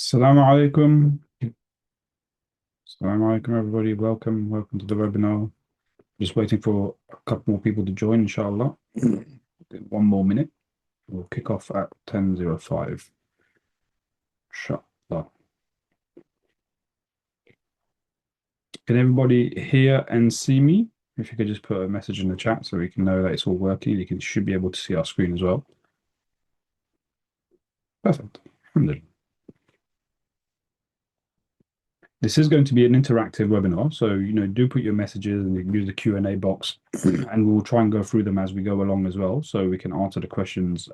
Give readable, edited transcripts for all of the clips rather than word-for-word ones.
Assalamu alaikum. Assalamu alaikum, everybody. Welcome to the webinar. Just waiting for a couple more people to join, inshallah. One more minute. We'll kick off at 10:05. Inshallah. Can everybody hear and see me? If you could just put a message in the chat so we can know that it's all working. Should be able to see our screen as well. Perfect. Alhamdulillah. This is going to be an interactive webinar, so do put your messages and you can use the Q&A box, and we'll try and go through them as we go along as well, so we can answer the questions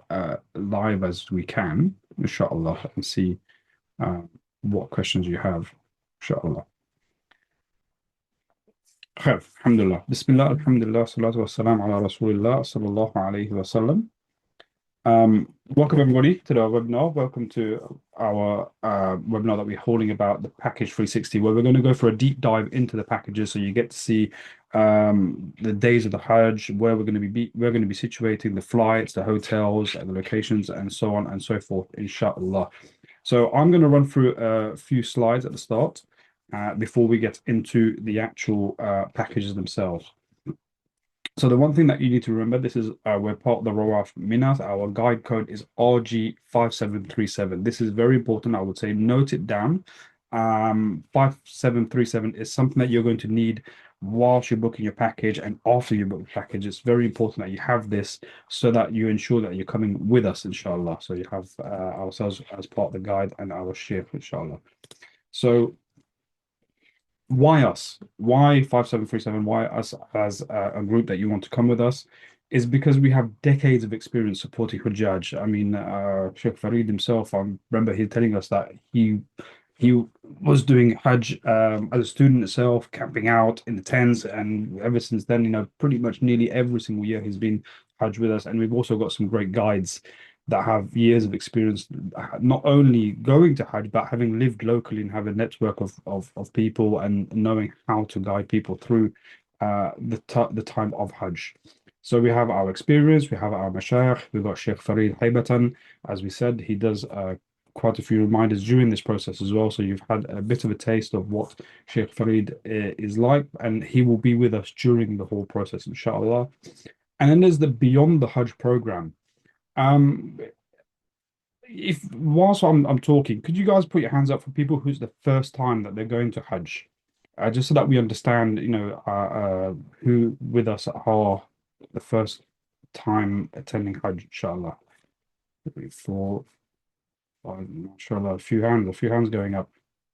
live as we can, inshallah, and see what questions you have, inshallah. Alhamdulillah. Bismillah, alhamdulillah, salatu wassalam ala rasulillah, sallallahu alayhi wa sallam. Welcome everybody to the webinar. Welcome to our webinar that we're holding about the package 360, where we're going to go for a deep dive into the packages, so you get to see the days of the Hajj, where we're going to be situating the flights, the hotels, and the locations, and so on and so forth, inshallah. So I'm going to run through a few slides at the start before we get into the actual packages themselves. So the one thing that you need to remember, this is we're part of the Rawaf Mina. Our guide code is RG-5737. This is very important. I would say note it down. 5737 is something that you're going to need whilst you're booking your package and after you book the package. It's very important that you have this so that you ensure that you're coming with us, inshallah. So you have ourselves as part of the guide and our sheikh, inshallah. So why us? Why 5737? Why us as a group that you want to come with us? Is because we have decades of experience supporting Hujjaj. I mean, Sheikh Farid himself, I remember he telling us that he was doing Hajj as a student himself, camping out in the tents, and ever since then, pretty much nearly every single year he's been Hajj with us. And we've also got some great guides that have years of experience, not only going to Hajj, but having lived locally and have a network of people and knowing how to guide people through the time of Hajj. So we have our experience, we have our mashayikh, we've got Sheikh Farid Haibatan. As we said, he does quite a few reminders during this process as well. So you've had a bit of a taste of what Sheikh Farid is like, and he will be with us during the whole process, inshallah. And then there's the Beyond the Hajj program. If whilst I'm talking, could you guys put your hands up for people who's the first time that they're going to Hajj? Just so that we understand, who with us are the first time attending Hajj, inshallah. 3, 4, 5, inshallah, a few hands going up.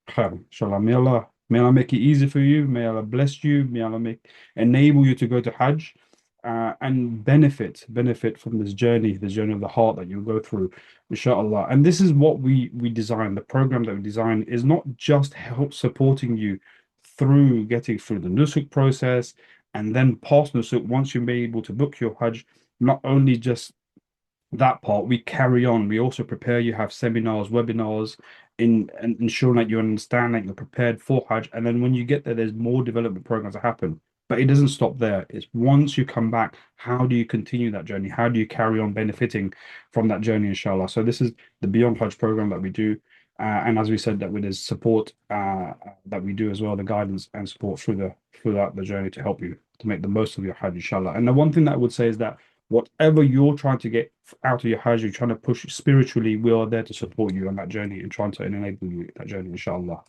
Khair, inshallah. May Allah make it easy for you. May Allah bless you. May Allah enable you to go to Hajj. And benefit from this journey of the heart that you'll go through, inshallah. And this is what we design. The program that we design is not just help supporting you through getting through the nusuk process and then past nusuk. Once you're able to book your Hajj, not only just that part, we carry on. We also prepare you, have seminars, webinars, and ensuring that you understand that you're prepared for Hajj. And then when you get there, there's more development programs that happen. But it doesn't stop there. It's once you come back, how do you continue that journey? How do you carry on benefiting from that journey, inshallah? So this is the Beyond Hajj program that we do. And as we said, that with his support that we do as well, the guidance and support throughout the journey to help you to make the most of your Hajj, inshallah. And the one thing that I would say is that whatever you're trying to get out of your Hajj, you're trying to push spiritually, we are there to support you on that journey and trying to enable you that journey, inshallah.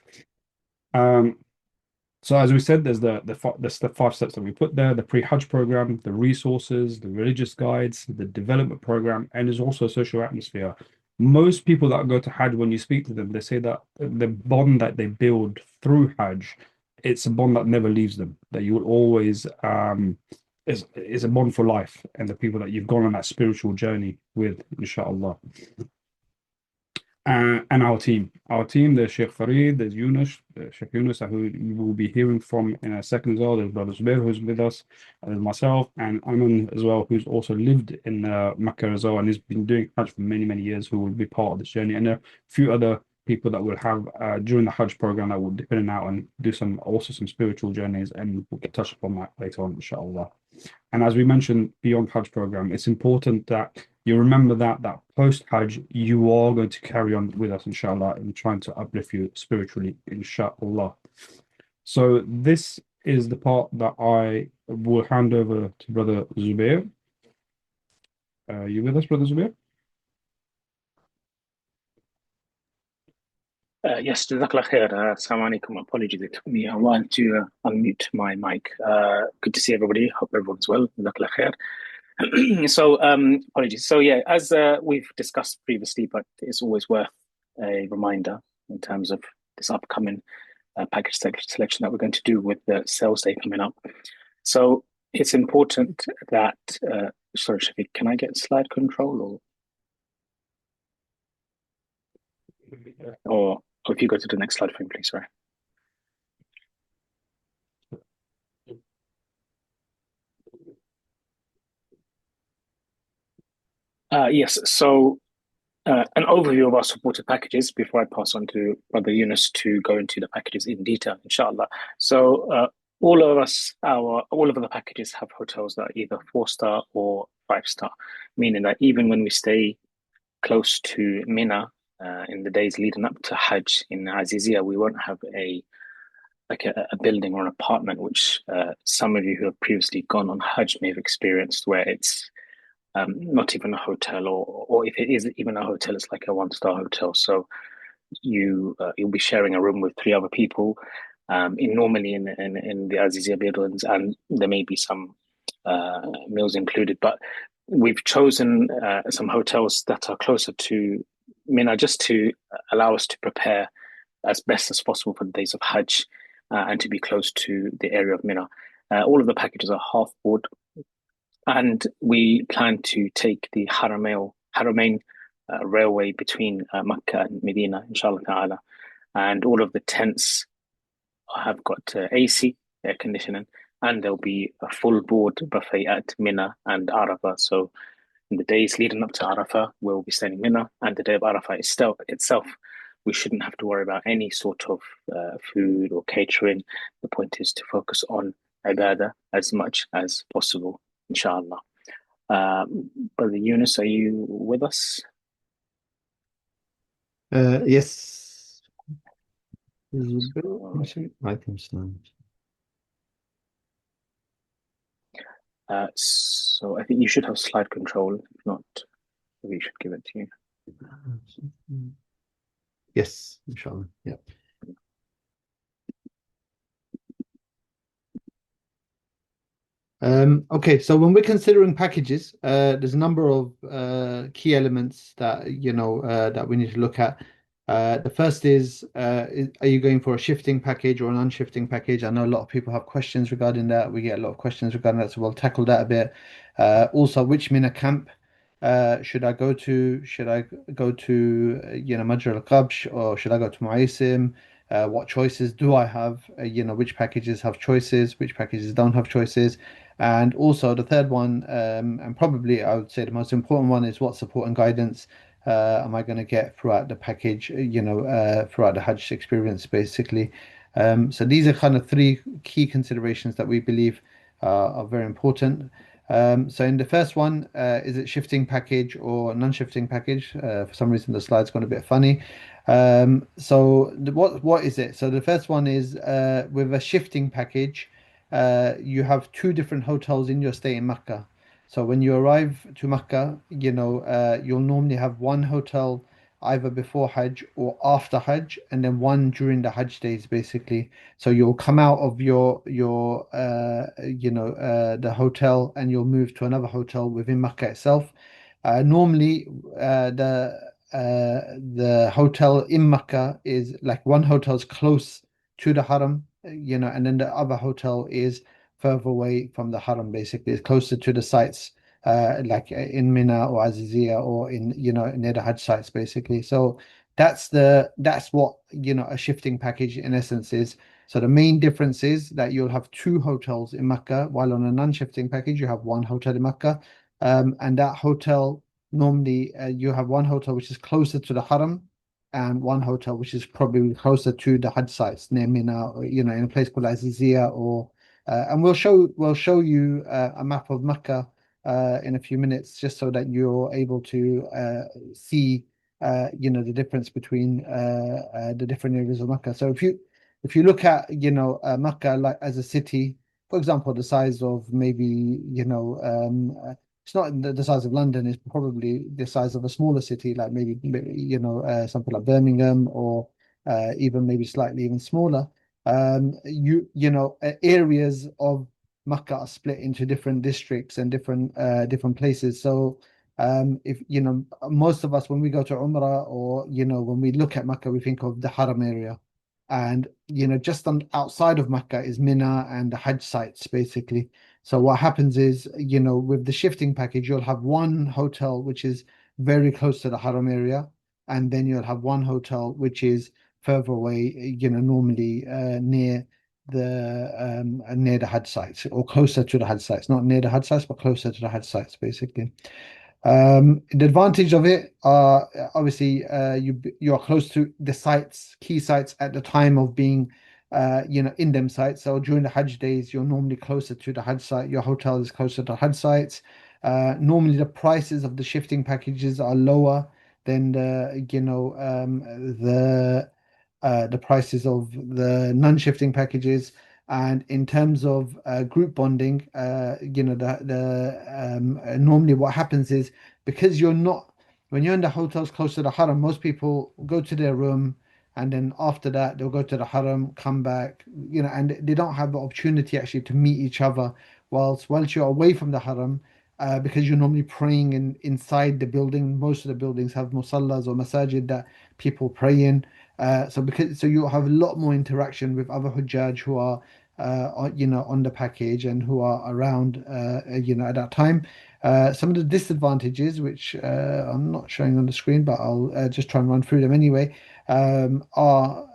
So as we said, there's the 5 steps that we put there: the pre-Hajj program, the resources, the religious guides, the development program, and there's also social atmosphere. Most people that go to Hajj, when you speak to them, they say that the bond that they build through Hajj, it's a bond that never leaves them. That you will always is a bond for life, and the people that you've gone on that spiritual journey with, inshallah. And our team, there's Sheikh Farid, there's Sheikh Yunus, who you will be hearing from in a second as well. There's Brother Zubair, who's with us, and there's myself, and Aman as well, who's also lived in Mecca as well, and has been doing Hajj for many, many years, who will be part of this journey. And there are a few other people that will have during the Hajj program that will dip in and out and do some spiritual journeys, and we'll get touched upon that later on, inshallah. And as we mentioned beyond Hajj program, it's important that you remember that post Hajj you are going to carry on with us, inshallah, in trying to uplift you spiritually, inshallah. So this is the part that I will hand over to Brother Zubair. You with us, Brother Zubair? Yes, Jazakallah khair. Assalamu alaikum. Apologies, it took me a while to unmute my mic. Good to see everybody. Hope everyone's well. Jazakallah khair. So, apologies. So, yeah, as we've discussed previously, but it's always worth a reminder in terms of this upcoming package selection that we're going to do with the sales day coming up. So, it's important that, sorry, Shafiq, can I get slide control or if you go to the next slide for me, please, sorry. Yes, so an overview of our supported packages before I pass on to Brother Yunus to go into the packages in detail, inshallah. So all of the packages have hotels that are either 4-star or 5-star, meaning that even when we stay close to Mina in the days leading up to Hajj in Azizia, we won't have a building or an apartment, which some of you who have previously gone on Hajj may have experienced, where it's not even a hotel, or if it is even a hotel, it's like a 1-star hotel. So you'll be sharing a room with 3 other people, normally in the Azizia buildings, and there may be some meals included. But we've chosen some hotels that are closer to Mina just to allow us to prepare as best as possible for the days of Hajj and to be close to the area of Mina. All of the packages are half board, and we plan to take the Haramain railway between Makkah and Medina, inshallah ta'ala. And all of the tents have got AC, air conditioning, and there'll be a full board buffet at Mina and Arafah. So in the days leading up to Arafah, we'll be staying in Mina, and the day of Arafah itself, we shouldn't have to worry about any sort of food or catering. The point is to focus on ibadah as much as possible, inshallah. Brother Yunus, are you with us? Yes. I can stand. So I think you should have slide control. If not, we should give it to you. Yes, inshallah. Yeah. Okay, so when we're considering packages, there's a number of key elements that that we need to look at. The first is, are you going for a shifting package or an unshifting package? I know a lot of people have questions regarding that. We get a lot of questions regarding that, so we'll tackle that a bit. Also, which Mina camp should I go to? Should I go to Majra al-Qabsh, or should I go to Mu'aysim? What choices do I have? Which packages have choices, which packages don't have choices? And also the third one, and probably I would say the most important one, is what support and guidance am I going to get throughout the package, throughout the Hajj experience, basically. So these are kind of 3 key considerations that we believe are very important. So in the first one, is it shifting package or non-shifting package? For some reason, the slide's gone a bit funny. So what is it? So the first one is with a shifting package, you have 2 different hotels in your stay in Mecca. So when you arrive to Mecca, you'll normally have one hotel either before Hajj or after Hajj, and then one during the Hajj days, basically. So you'll come out of the hotel, and you'll move to another hotel within Mecca itself. Normally, the hotel in Mecca is like one hotel's close to the Haram, and then the other hotel is further away from the Haram, basically. It's closer to the sites, like in Mina or Azizia, or in, near the Hajj sites, basically. So that's what, a shifting package in essence is. So the main difference is that you'll have 2 hotels in Mecca, while on a non-shifting package, you have one hotel in Mecca. And that hotel, normally, you have one hotel which is closer to the Haram, and one hotel which is probably closer to the Hajj sites near Mina, or, in a place called Azizia, or And we'll show you a map of Mecca in a few minutes, just so that you're able to see the difference between the different areas of Mecca. So if you look at Mecca like as a city, for example, the size of maybe it's not the size of London, it's probably the size of a smaller city, like maybe something like Birmingham, or even maybe slightly even smaller. Areas of Makkah are split into different districts and different places. So if most of us, when we go to Umrah, or when we look at Makkah, we think of the Haram area. And just outside of Makkah is Mina and the Hajj sites, basically. So what happens is, with the shifting package, you'll have one hotel which is very close to the Haram area, and then you'll have one hotel which is further away, normally near the Hajj sites, or closer to the Hajj sites, not near the Hajj sites, but closer to the Hajj sites, basically. The advantage of it are obviously you are close to the sites, key sites at the time of being in them sites. So during the Hajj days, you're normally closer to the Hajj site. Your hotel is closer to the Hajj sites. Normally the prices of the shifting packages are lower than the prices of the non-shifting packages. And in terms of group bonding, normally what happens is, because when you're in the hotels close to the Haram, most people go to their room, and then after that they'll go to the Haram, come back, and they don't have the opportunity actually to meet each other whilst you're away from the Haram. Because you're normally praying inside the building. Most of the buildings have musallas or masajid that people pray in. So you have a lot more interaction with other Hujjaj who are on the package, and who are around at that time. Some of the disadvantages, which I'm not showing on the screen, but I'll just try and run through them anyway, are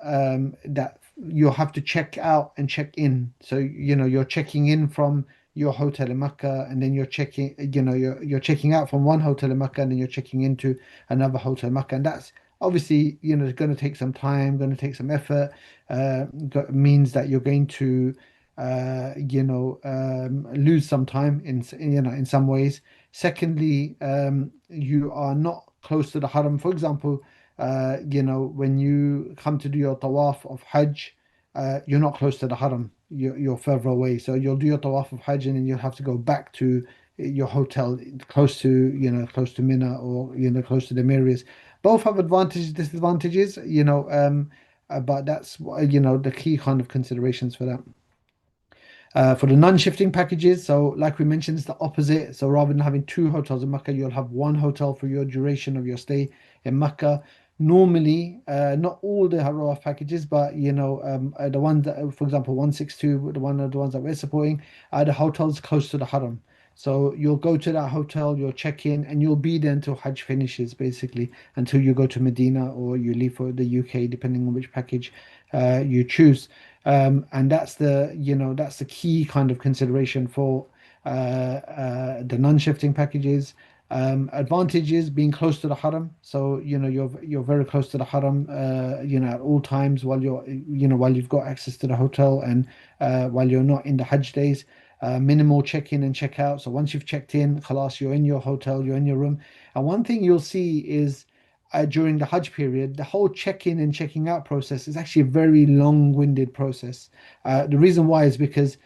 that you'll have to check out and check in. So you're checking in from your hotel in Mecca, and then you're checking out from one hotel in Mecca, and then you're checking into another hotel in Mecca, and that's obviously going to take some time, going to take some effort. Means that you're going to lose some time in some ways. Secondly, you are not close to the Haram. For example, when you come to do your tawaf of Hajj, you're not close to the Haram. You're further away. So you'll do your tawaf of Hajj, and then you'll have to go back to your hotel close to Mina, or close to the areas. Both have advantages, disadvantages, but that's the key kind of considerations for that. For the non-shifting packages, so like we mentioned, it's the opposite. So rather than having two hotels in Mecca, you'll have one hotel for your duration of your stay in Mecca. Normally, not all the Rawaf packages, but the ones that, for example, 162, the ones that we're supporting, are the hotels close to the Haram. So you'll go to that hotel, you'll check in, and you'll be there until Hajj finishes, basically, until you go to Medina, or you leave for the UK, depending on which package you choose. And that's the key kind of consideration for the non-shifting packages. Advantages being close to the Haram, so you're very close to the Haram, at all times, while while you've got access to the hotel, and while you're not in the Hajj days. Minimal check-in and check-out. So once you've checked in, khalas, you're in your hotel, you're in your room. And one thing you'll see is, during the Hajj period, the whole check-in and checking out process is actually a very long-winded process. The reason why is because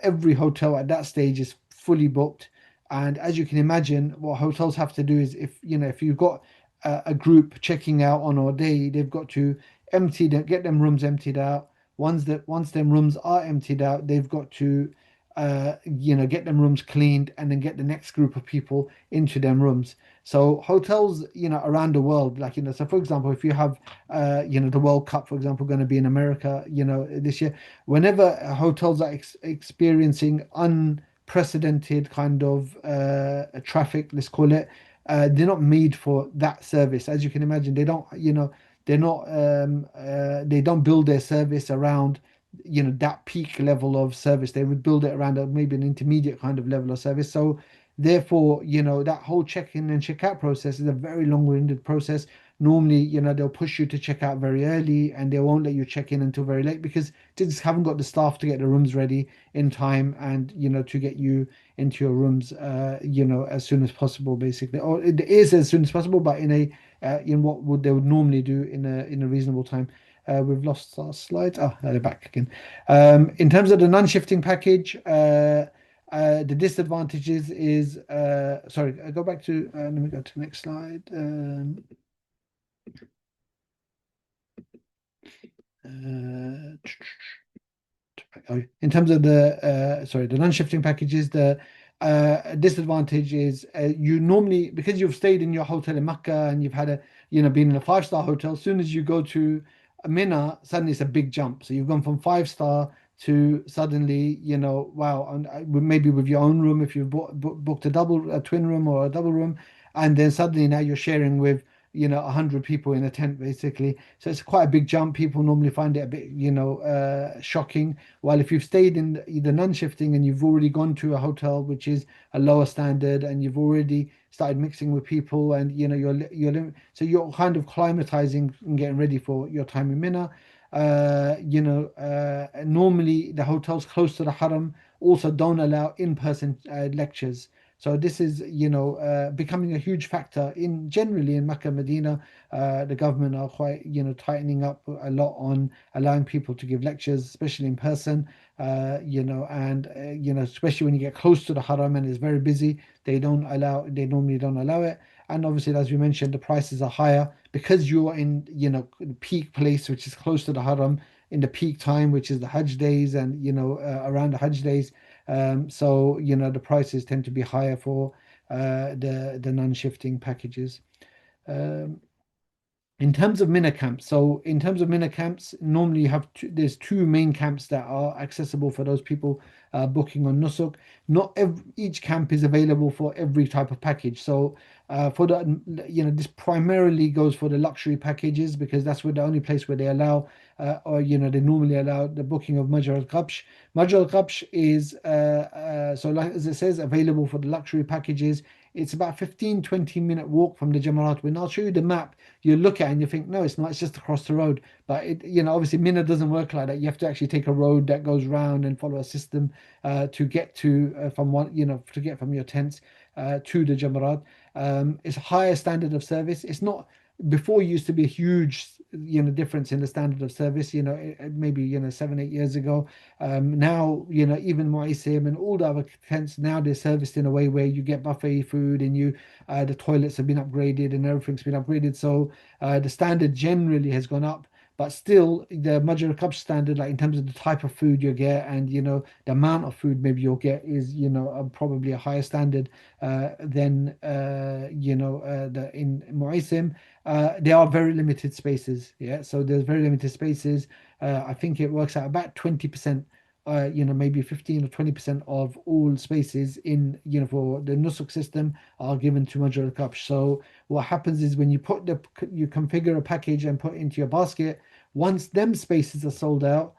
every hotel at that stage is fully booked. And as you can imagine, what hotels have to do is, if you've got a group checking out on a day, they've got to get them rooms emptied out. Once them rooms are emptied out, they've got to get them rooms cleaned, and then get the next group of people into them rooms. So hotels, around the world, like, so for example, if you have, the World Cup, for example, going to be in America, this year, whenever hotels are experiencing unprecedented kind of traffic, let's call it, they're not made for that service. As you can imagine, they don't, they don't build their service around that peak level of service. They would build it around maybe an intermediate kind of level of service. So therefore, that whole check-in and check-out process is a very long-winded process. normally, they'll push you to check out very early and they won't let you check in until very late because they just haven't got the staff to get the rooms ready in time and, to get you into your rooms, as soon as possible, basically. Or it is as soon as possible, but in what would they would normally do in a reasonable time. We've lost our slides. Oh, they're back again. In terms of the non-shifting package, the disadvantages is sorry, I go back to let me go to the next slide. In terms of the non-shifting packages, the disadvantage is you normally, because you've stayed in your hotel in Mecca and you've had been in a five-star hotel. As soon as you go to Mina, suddenly it's a big jump. So you've gone from five-star to suddenly, wow, and maybe with your own room if you've booked a twin room or a double room, and then suddenly now you're sharing with 100 people in a tent basically. So it's quite a big jump. People normally find it a bit shocking. While if you've stayed in the non-shifting and you've already gone to a hotel which is a lower standard and you've already started mixing with people and so you're kind of climatizing and getting ready for your time in Mina. Normally the hotels close to the Haram also don't allow in-person lectures. So this is, becoming a huge factor in generally in Makkah, Medina. The government are quite, tightening up a lot on allowing people to give lectures, especially in person. And especially when you get close to the Haram and it's very busy, they normally don't allow it. And obviously, as we mentioned, the prices are higher because you're in, the peak place, which is close to the Haram in the peak time, which is the Hajj days and, around the Hajj days. So the prices tend to be higher for the non-shifting packages. Um, in terms of Mina camps, normally there's two main camps that are accessible for those people booking on Nusuk. Not each camp is available for every type of package. So for this primarily goes for the luxury packages because that's the only place where they allow, or they normally allow the booking of Majr al-Qabsh. Majr al-Qabsh is so like as it says, available for the luxury packages. It's about 15-20 minute walk from the Jamarat. When I'll show you the map, you look at it and you think, no, it's not, it's just across the road. But obviously Mina doesn't work like that. You have to actually take a road that goes round and follow a system to get to from one, to get from your tents to the Jamarat. It's a higher standard of service. It's not before it used to be a huge difference in the standard of service, maybe 7-8 years ago. Now even Muisim and all the other tents now they're serviced in a way where you get buffet food and the toilets have been upgraded and everything's been upgraded, so the standard generally has gone up. But still, the Major Cup standard, like in terms of the type of food you get and the amount of food maybe you'll get is probably a higher standard than the in Muisim. There are very limited spaces, yeah. So there's very limited spaces. I think it works out about 20%, maybe 15 or 20% of all spaces in for the Nusuk system are given to Major Cup. So what happens is when you configure a package and put it into your basket, once them spaces are sold out,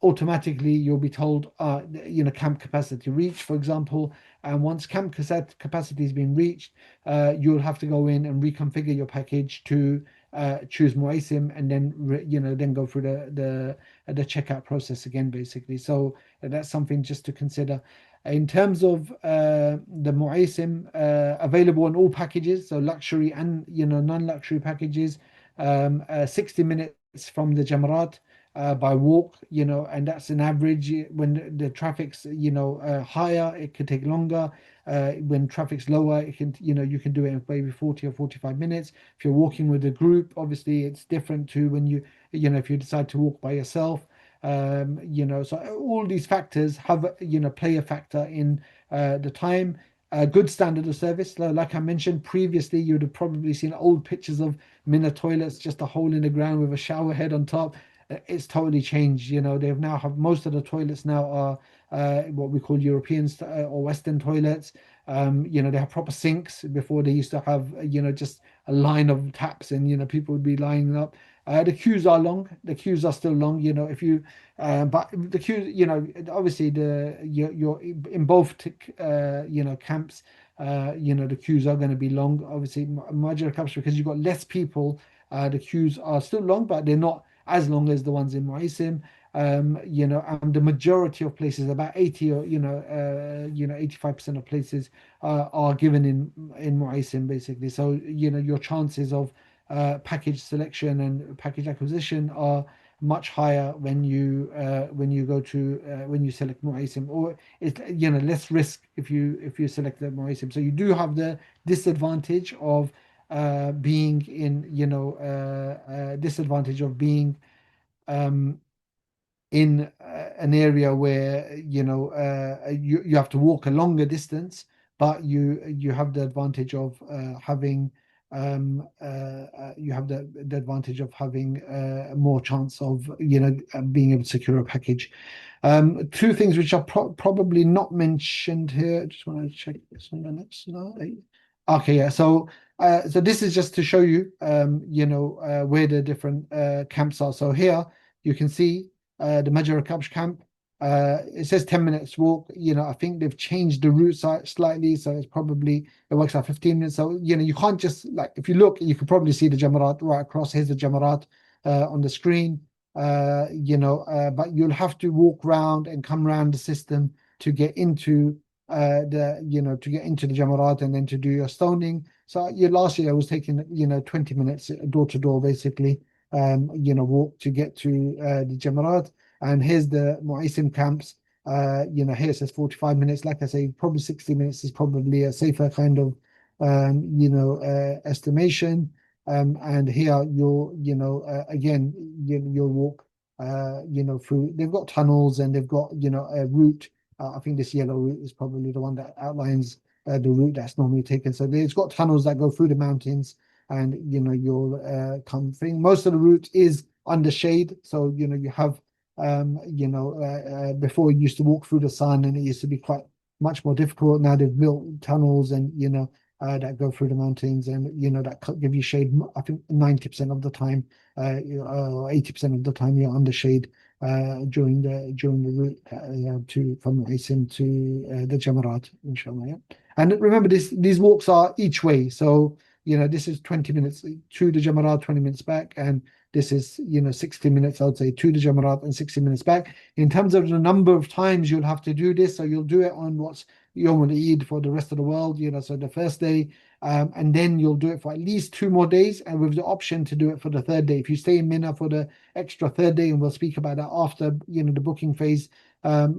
automatically you'll be told camp capacity reached, for example. And once camp capacity has been reached, you'll have to go in and reconfigure your package to choose Muisim and then go through the checkout process again basically. So that's something just to consider. In terms of the Muisim, available on all packages, so luxury and non-luxury packages, 60 minutes from the Jamarat by walk, and that's an average. When the traffic's higher, it could take longer. When traffic's lower, it can you can do it in maybe 40 or 45 minutes. If you're walking with a group, obviously it's different to when if you decide to walk by yourself. So all these factors have play a factor in the time. Good standard of service. Like I mentioned previously, you would have probably seen old pictures of Mina toilets, just a hole in the ground with a shower head on top. It's totally changed. They've now have most of the toilets now are what we call European or Western toilets. They have proper sinks. Before they used to have just a line of taps and people would be lining up. The queues are long. The queues are still long. If you, but the queue, obviously you're in both camps. The queues are going to be long. Obviously, Major camps because you've got less people The queues are still long, but they're not as long as the ones in Mu'asim. And the majority of places, about 80 or 85% of places are given in Mu'asim basically. So your chances of package selection and package acquisition are much higher when you go to when you select Mu'asim, or it's less risk if you select the Mu'asim. So you do have the disadvantage of being in disadvantage of being um, in an area where you have to walk a longer distance, but you have the advantage of having you have the advantage of having more chance of being able to secure a package. Two things which are probably not mentioned here. I just want to check this on the next slide. Okay, yeah. So this is just to show you, where the different camps are. So here you can see the Major Kabsh camp. It says 10 minutes walk. I think they've changed the route slightly, so it works out 15 minutes. So you can't just, like, if you look, you could probably see the Jamarat right across. Here's the Jamarat on the screen. But you'll have to walk around and come around the system to get into the Jamarat and then to do your stoning. So last year I was taking 20 minutes door to door basically. Walk to get to the Jamarat. And here's the Mu'asim camps. Here it says 45 minutes. Like I say, probably 60 minutes is probably a safer kind of estimation. And here again, you'll walk through. They've got tunnels and they've got a route. I think this yellow route is probably the one that outlines the route that's normally taken. So it's got tunnels that go through the mountains, and you'll come thing. Most of the route is under shade, so you have before you used to walk through the sun and it used to be quite much more difficult. Now they've built tunnels and that go through the mountains, and that give you shade. I think 90% of the time, 80% of the time you're under shade during the route from Asim to the Jamarat, inshallah. Yeah. And remember, these walks are each way. So this is 20 minutes to the Jamarat, 20 minutes back, and this is 60 minutes, I would say, to the Jamarat and 60 minutes back. In terms of the number of times you'll have to do this, so you'll do it on what's Yom Eid for the rest of the world, so the first day, and then you'll do it for at least 2 more days, and with the option to do it for the third day. If you stay in Mina for the extra third day, and we'll speak about that after the booking phase, of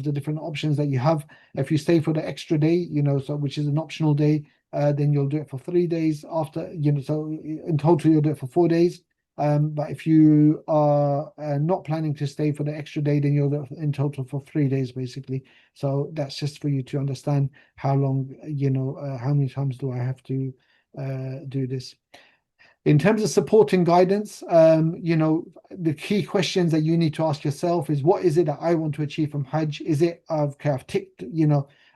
the different options that you have. If you stay for the extra day, so which is an optional day, then you'll do it for 3 days after, so in total you'll do it for 4 days. But if you are not planning to stay for the extra day, then you'll do it in total for 3 days, basically. So that's just for you to understand how long, how many times do I have to do this. In terms of support and guidance, the key questions that you need to ask yourself is, what is it that I want to achieve from Hajj? Is it, I've ticked,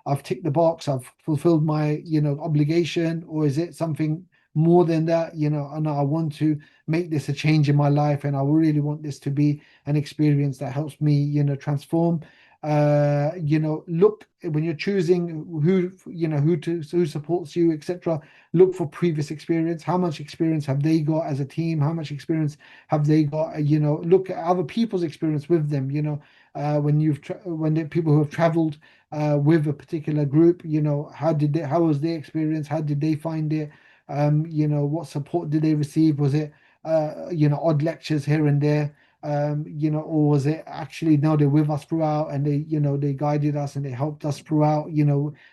I've ticked the box, I've fulfilled my, obligation, or is it something more than that? And I want to make this a change in my life, and I really want this to be an experience that helps me, transform. Look, when you're choosing who supports you, etc., look for previous experience. How much experience have they got as a team? How much experience have they got? Look at other people's experience with them. When the people who have traveled with a particular group, how was their experience? How did they find it? What support did they receive? Was it odd lectures here and there? Or was it actually, no, they're with us throughout, and they guided us and they helped us throughout.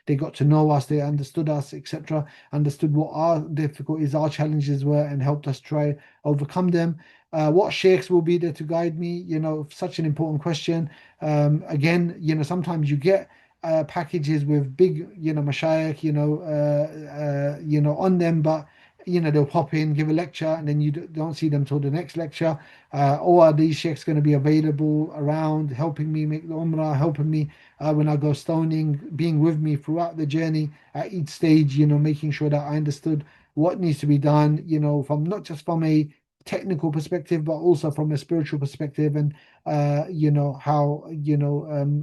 They got to know us, they understood us, etc., understood what our difficulties, our challenges were, and helped us try overcome them. What sheikhs will be there to guide me? Such an important question. Again, sometimes you get packages with big, mashayikh, on them, but they'll pop in, give a lecture, and then you don't see them till the next lecture. Or are these sheikhs going to be available around, helping me make the umrah, helping me when I go stoning, being with me throughout the journey at each stage, making sure that I understood what needs to be done, from not just from a technical perspective, but also from a spiritual perspective, and how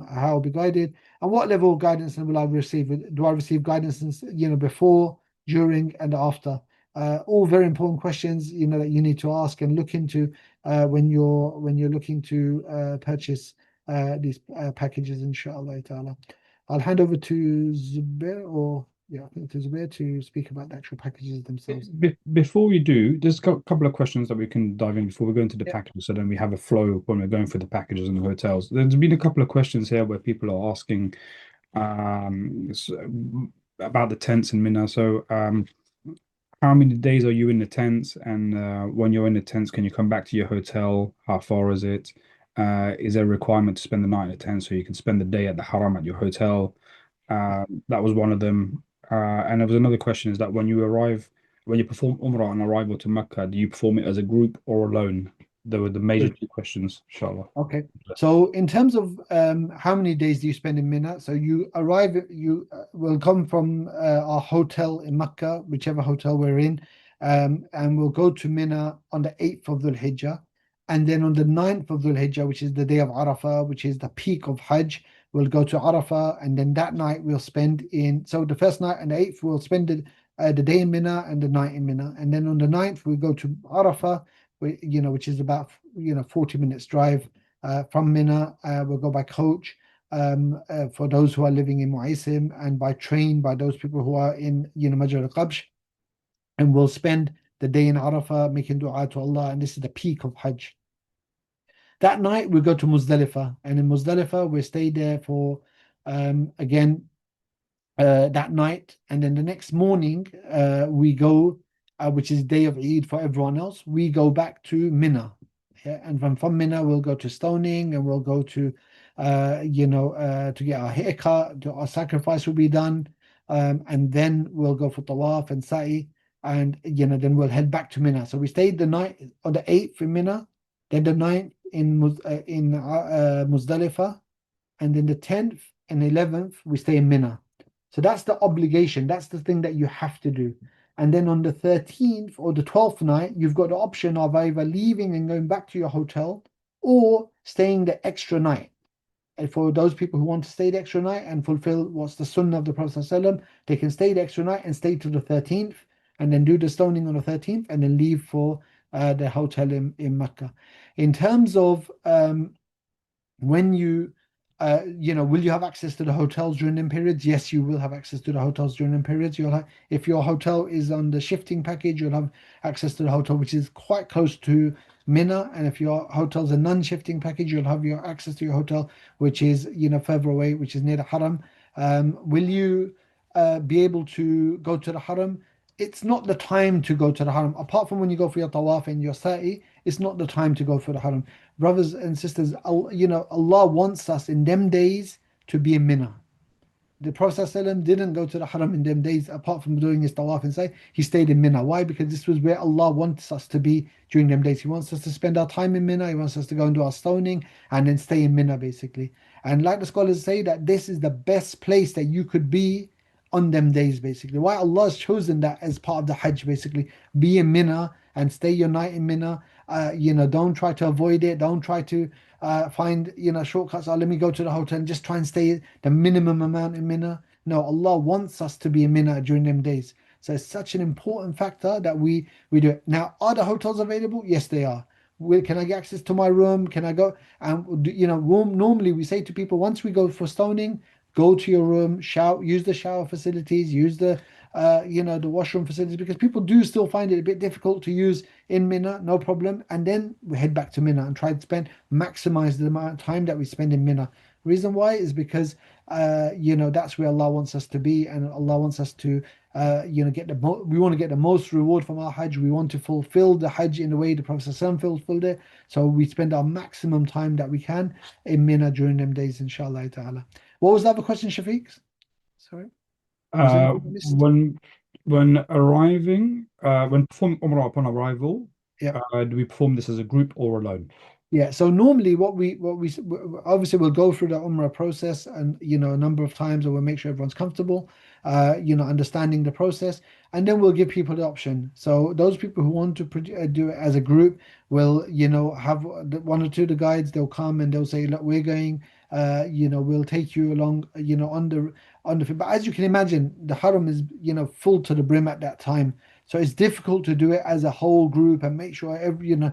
I'll be guided, and what level of guidance will I receive. Do I receive guidance before, during, and after All very important questions, that you need to ask and look into when you're looking to purchase these packages, inshallah ta'ala. I'll hand over to Zubair, or yeah, I think to Zubair to speak about the actual packages themselves. Before we do, there's a couple of questions that we can dive in before we go into the Yeah. packages, so then we have a flow when we're going through the packages and the hotels. There's been a couple of questions here where people are asking about the tents in Mina. So, how many days are you in the tents? And when you're in the tents, can you come back to your hotel? How far is it? Is there a requirement to spend the night in the tent so you can spend the day at the haram at your hotel? That was one of them. And there was another question, is that when you perform Umrah on arrival to Mecca, do you perform it as a group or alone? They were the major Good. two questions, inshallah. Okay. So in terms of how many days do you spend in Mina? So you will come from our hotel in Mecca, whichever hotel we're in, and we'll go to Mina on the 8th of Dhul Hijjah. And then on the 9th of Dhul Hijjah, which is the day of Arafah, which is the peak of Hajj, we'll go to Arafah. And then that night we'll spend so the first night and the 8th, we'll spend the day in Mina and the night in Mina. And then on the 9th, we go to Arafah, which is about 40 minutes drive from Mina. We'll go by coach for those who are living in Mu'aisim, and by train by those people who are in Major al-Qabsh. And we'll spend the day in Arafah making dua to Allah, and this is the peak of Hajj. That night we go to Muzdalifah, and in Muzdalifah we stay there for again that night, and then the next morning we go, which is day of Eid for everyone else, we go back to Mina. Yeah, and from Mina we'll go to stoning, and we'll go to to get our haircut, our sacrifice will be done, and then we'll go for tawaf and sa'i, and then we'll head back to Mina. So we stayed the night on the 8th in Mina, then the 9th in Muzdalifah, and then the 10th and 11th we stay in Mina. So that's the obligation. That's the thing that you have to do. And then on the 13th or the 12th night, you've got the option of either leaving and going back to your hotel, or staying the extra night. And for those people who want to stay the extra night and fulfill what's the sunnah of the Prophet ﷺ, they can stay the extra night and stay to the 13th, and then do the stoning on the 13th, and then leave for the hotel in Mecca. In terms of when will you have access to the hotels during them periods? Yes, you will have access to the hotels during them periods. If your hotel is on the shifting package, you'll have access to the hotel, which is quite close to Mina. And if your hotel's a non-shifting package, you'll have your access to your hotel, which is further away, which is near the Haram. Will you be able to go to the Haram? It's not the time to go to the Haram. Apart from when you go for your tawaf and your sa'i, it's not the time to go for the Haram. Brothers and sisters, Allah wants us in them days to be in Mina. The Prophet ﷺ didn't go to the Haram in them days, apart from doing his tawaf and sa'i. He stayed in Mina. Why? Because this was where Allah wants us to be during them days. He wants us to spend our time in Mina. He wants us to go and do our stoning and then stay in Mina, basically. And like the scholars say, that this is the best place that you could be on them days, basically. Why Allah has chosen that as part of the Hajj, basically. Be in Mina and stay your night in Mina. Don't try to avoid it. Don't try to find shortcuts. Let me go to the hotel and just try and stay the minimum amount in Mina. No, Allah wants us to be in Mina during them days. So it's such an important factor that we do it. Now, are the hotels available? Yes, they are. Can I get access to my room? Can I go? And normally we say to people, once we go for stoning, go to your room, shower, use the shower facilities, use the the washroom facilities, because people do still find it a bit difficult to use in Mina. No problem. And then we head back to Mina and try to maximize the amount of time that we spend in Mina. Reason why is because that's where Allah wants us to be, and Allah wants us to we want to get the most reward from our Hajj. We want to fulfill the Hajj in the way the Prophet ﷺ fulfilled it. So we spend our maximum time that we can in Mina during them days, inshallah ta'ala. What was the other question, Shafiq? Sorry. Was there anything I missed? When performing Umrah upon arrival, Yeah. do we perform this as a group or alone? Yeah, so normally what we obviously we'll go through the Umrah process, and a number of times, and we'll make sure everyone's comfortable, understanding the process, and then we'll give people the option. So those people who want to do it as a group will have one or two of the guides. They'll come and they'll say, look, we're going, we'll take you along, on the but as you can imagine, the Haram is full to the brim at that time. So it's difficult to do it as a whole group and make sure everyone's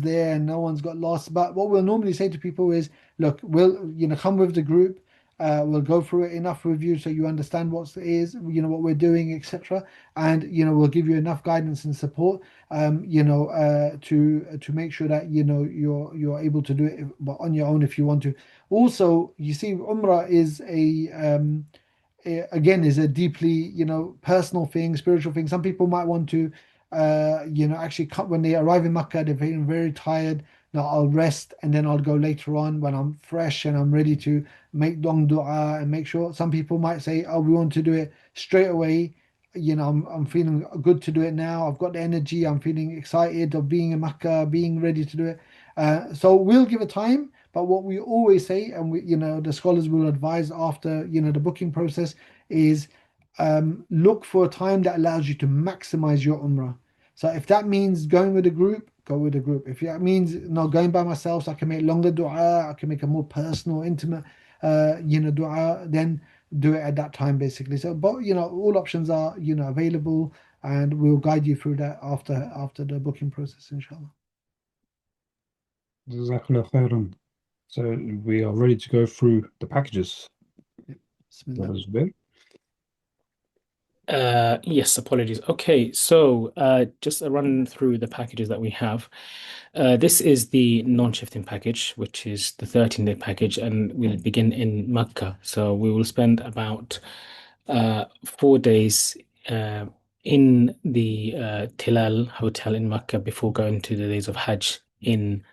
there and no one's got lost. But what we'll normally say to people is, look, we'll come with the group. We'll go through it enough with you so you understand what it is, what we're doing, etc. And we'll give you enough guidance and support, to make sure that you're able to do it, but on your own if you want to. Also, you see, Umrah is again is a deeply personal thing, spiritual thing. Some people might want to actually cut when they arrive in Makkah, they're feeling very tired. Now I'll rest and then I'll go later on when I'm fresh and I'm ready to make long dua and make sure. Some people might say, oh, we want to do it straight away. I'm feeling good to do it now. I've got the energy. I'm feeling excited of being in Makkah, being ready to do it. So we'll give it time. But what we always say, and the scholars will advise after, the booking process is look for a time that allows you to maximize your umrah. So if that means going with a group, go with a group. If that means not going by myself, so I can make longer dua, I can make a more personal, intimate, dua, then do it at that time, basically. So, but all options are, available, and we'll guide you through that after the booking process, inshallah. Jazakallah khairan. So we are ready to go through the packages. Bismillah. That was good. Yes, apologies. Okay, so just a run through the packages that we have. This is the non-shifting package, which is the 13-day package, and we'll begin in Makkah. So we will spend about 4 days in the Tilal Hotel in Makkah before going to the days of Hajj in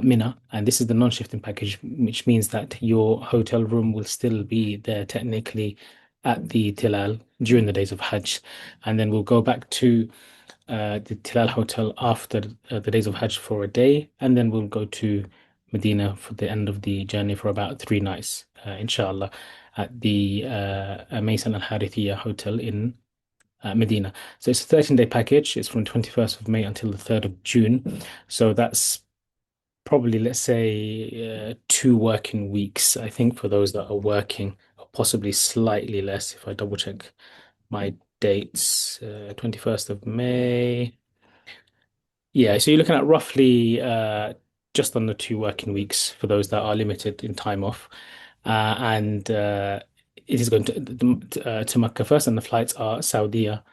Mina. And this is the non-shifting package, which means that your hotel room will still be there technically at the Tilal during the days of Hajj. And then we'll go back to the Tilal Hotel after the days of Hajj for a day, and then we'll go to Medina for the end of the journey for about 3 nights, inshallah, at the Maysan Al Harithiyah Hotel in Medina. So it's a 13-day package. It's from 21st of May until the 3rd of June. So that's probably, let's say, 2 working weeks, I think, for those that are working, or possibly slightly less if I double check my dates. 21st of May. Yeah, so you're looking at roughly just under 2 working weeks for those that are limited in time off. And it is going to Makkah first, and the flights are Saudia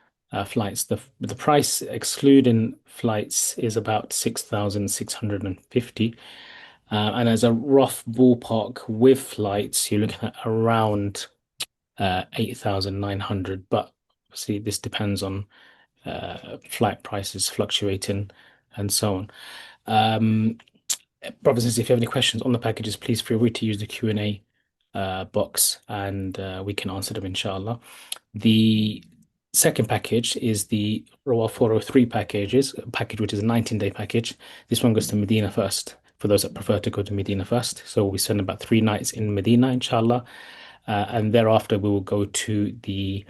flights. The price excluding flights is about 6,650. And as a rough ballpark with flights, you're looking at around 8,900. But see, this depends on flight prices fluctuating and so on. Brothers and sisters, if you have any questions on the packages, please feel free to use the Q&A box, and we can answer them, inshallah. The second package is the Rawaf 403 package, which is a 19-day package. This one goes to Medina first, for those that prefer to go to Medina first. So we spend about 3 nights in Medina, inshallah. And thereafter, we will go to the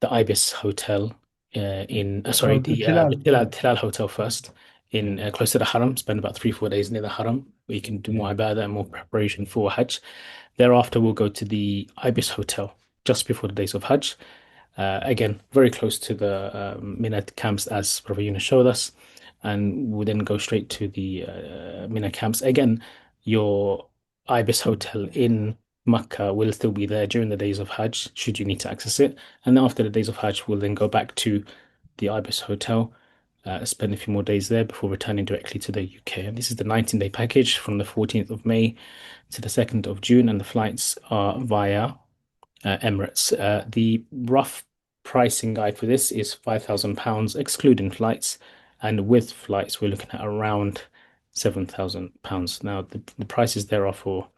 Ibis Hotel So the Tilal. Tilal Hotel first in close to the Haram. Spend about 3-4 days near the Haram, where you can do more ibadah and more preparation for Hajj. Thereafter, we'll go to the Ibis Hotel just before the days of Hajj. Again, very close to the Mina camps, as Brother Yunus showed us, and we'll then go straight to the Mina camps. Again, your Ibis Hotel in Makkah will still be there during the days of Hajj, should you need to access it. And then after the days of Hajj, we'll then go back to the Ibis Hotel, spend a few more days there before returning directly to the UK. And this is the 19-day package from the 14th of May to the 2nd of June, and the flights are via Emirates. The rough pricing guide for this is £5,000 excluding flights, and with flights, we're looking at around £7,000. Now, the prices there are for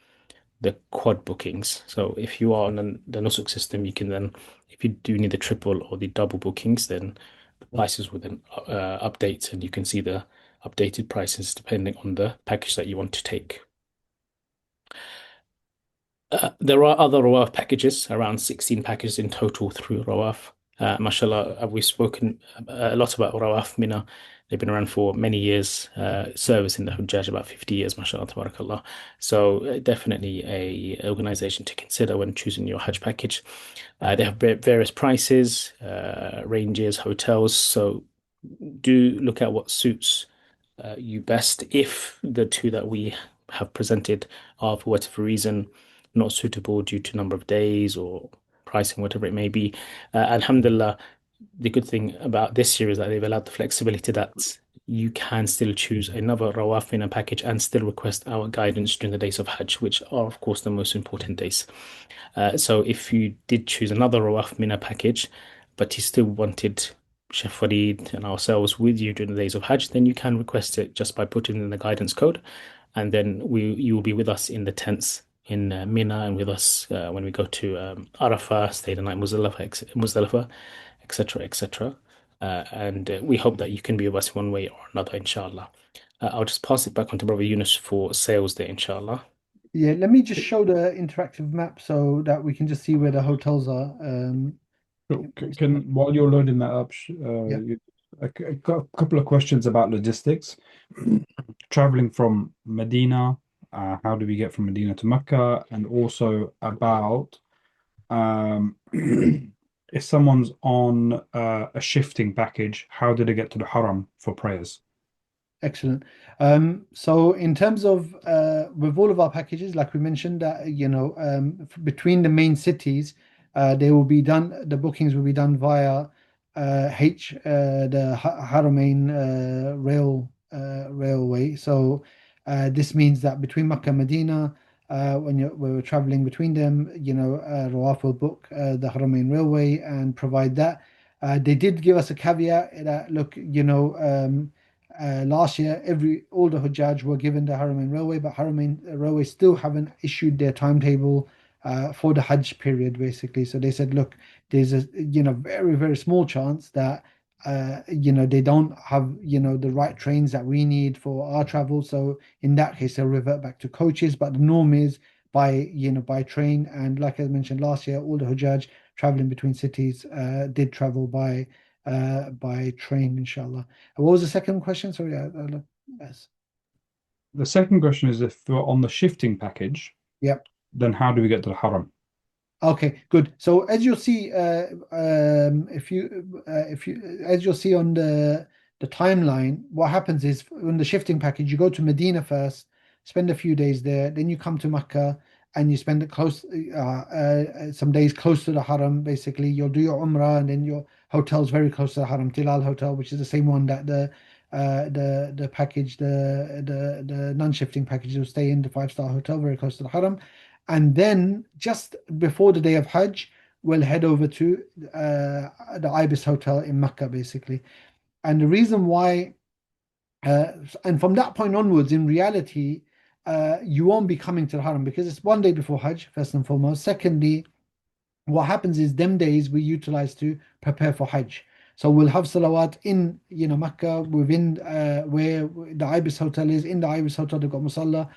the quad bookings. So if you are on the Nusuk system, you can then, if you do need the triple or the double bookings, then the prices will then update, and you can see the updated prices depending on the package that you want to take. There are other Rawaf packages, around 16 packages in total through Rawaf. Mashallah, we've spoken a lot about Rawaf Mina. They've been around for many years, service in the Hujjaj about 50 years, mashallah, tabarakallah. So definitely a organization to consider when choosing your Hajj package. They have various prices, ranges, hotels. So do look at what suits you best. If the two that we have presented are, for whatever reason, not suitable due to number of days or pricing, whatever it may be, alhamdulillah, the good thing about this year is that they've allowed the flexibility that you can still choose another Rawaf Mina package and still request our guidance during the days of Hajj, which are, of course, the most important days. So if you did choose another Rawaf Mina package, but you still wanted Chef Farid and ourselves with you during the days of Hajj, then you can request it just by putting in the guidance code, and then you will be with us in the tents in Mina and with us when we go to Arafah, stay the night Muzdalifah, etc., etc. And we hope that you can be with us one way or another, inshallah. I'll just pass it back on to Brother Yunus for sales there, inshallah. Yeah, let me just show the interactive map so that we can just see where the hotels are. So can while you're loading that up, Yeah, I got a couple of questions about logistics. Traveling from Medina, how do we get from Medina to Mecca? And also about um, if someone's on a shifting package, how do they get to the Haram for prayers? excellent. So in terms of with all of our packages, like we mentioned, that between the main cities, they will be done. The bookings will be done via the Haramain railway. So this means that between Makkah and Medina, when we're traveling between them, Rawaf will book the Haramain railway and provide that. They did give us a caveat that look, last year, all the Hujjaj were given the Haramain Railway, but Haramain Railway still haven't issued their timetable for the Hajj period, basically. So they said, look, there's a very very small chance that they don't have the right trains that we need for our travel. So in that case, they'll revert back to coaches. But the norm is by train. And like I mentioned last year, all the Hujjaj traveling between cities did travel by train, inshallah. What was the second question? Sorry, yes. The second question is if we're on the shifting package, Yep. then how do we get to the Haram? Okay, good. So as you'll see, if you as you'll see on the timeline, what happens is on the shifting package, you go to Medina first, spend a few days there, then you come to Mecca and you spend some days close to the Haram. Basically, you'll do your Umrah and then your hotel's very close to the Haram, Tilal Hotel, which is the same one that the package, the non-shifting package will stay in the five-star hotel very close to the Haram. And then just before the day of Hajj, we'll head over to the Ibis Hotel in Mecca, basically. And the reason why, and from that point onwards, in reality, you won't be coming to the Haram because it's one day before Hajj, first and foremost. Secondly, what happens is them days we utilize to prepare for Hajj. So we'll have salawat in, Mecca, within where the Ibis Hotel is. In the Ibis Hotel, they've got musalla.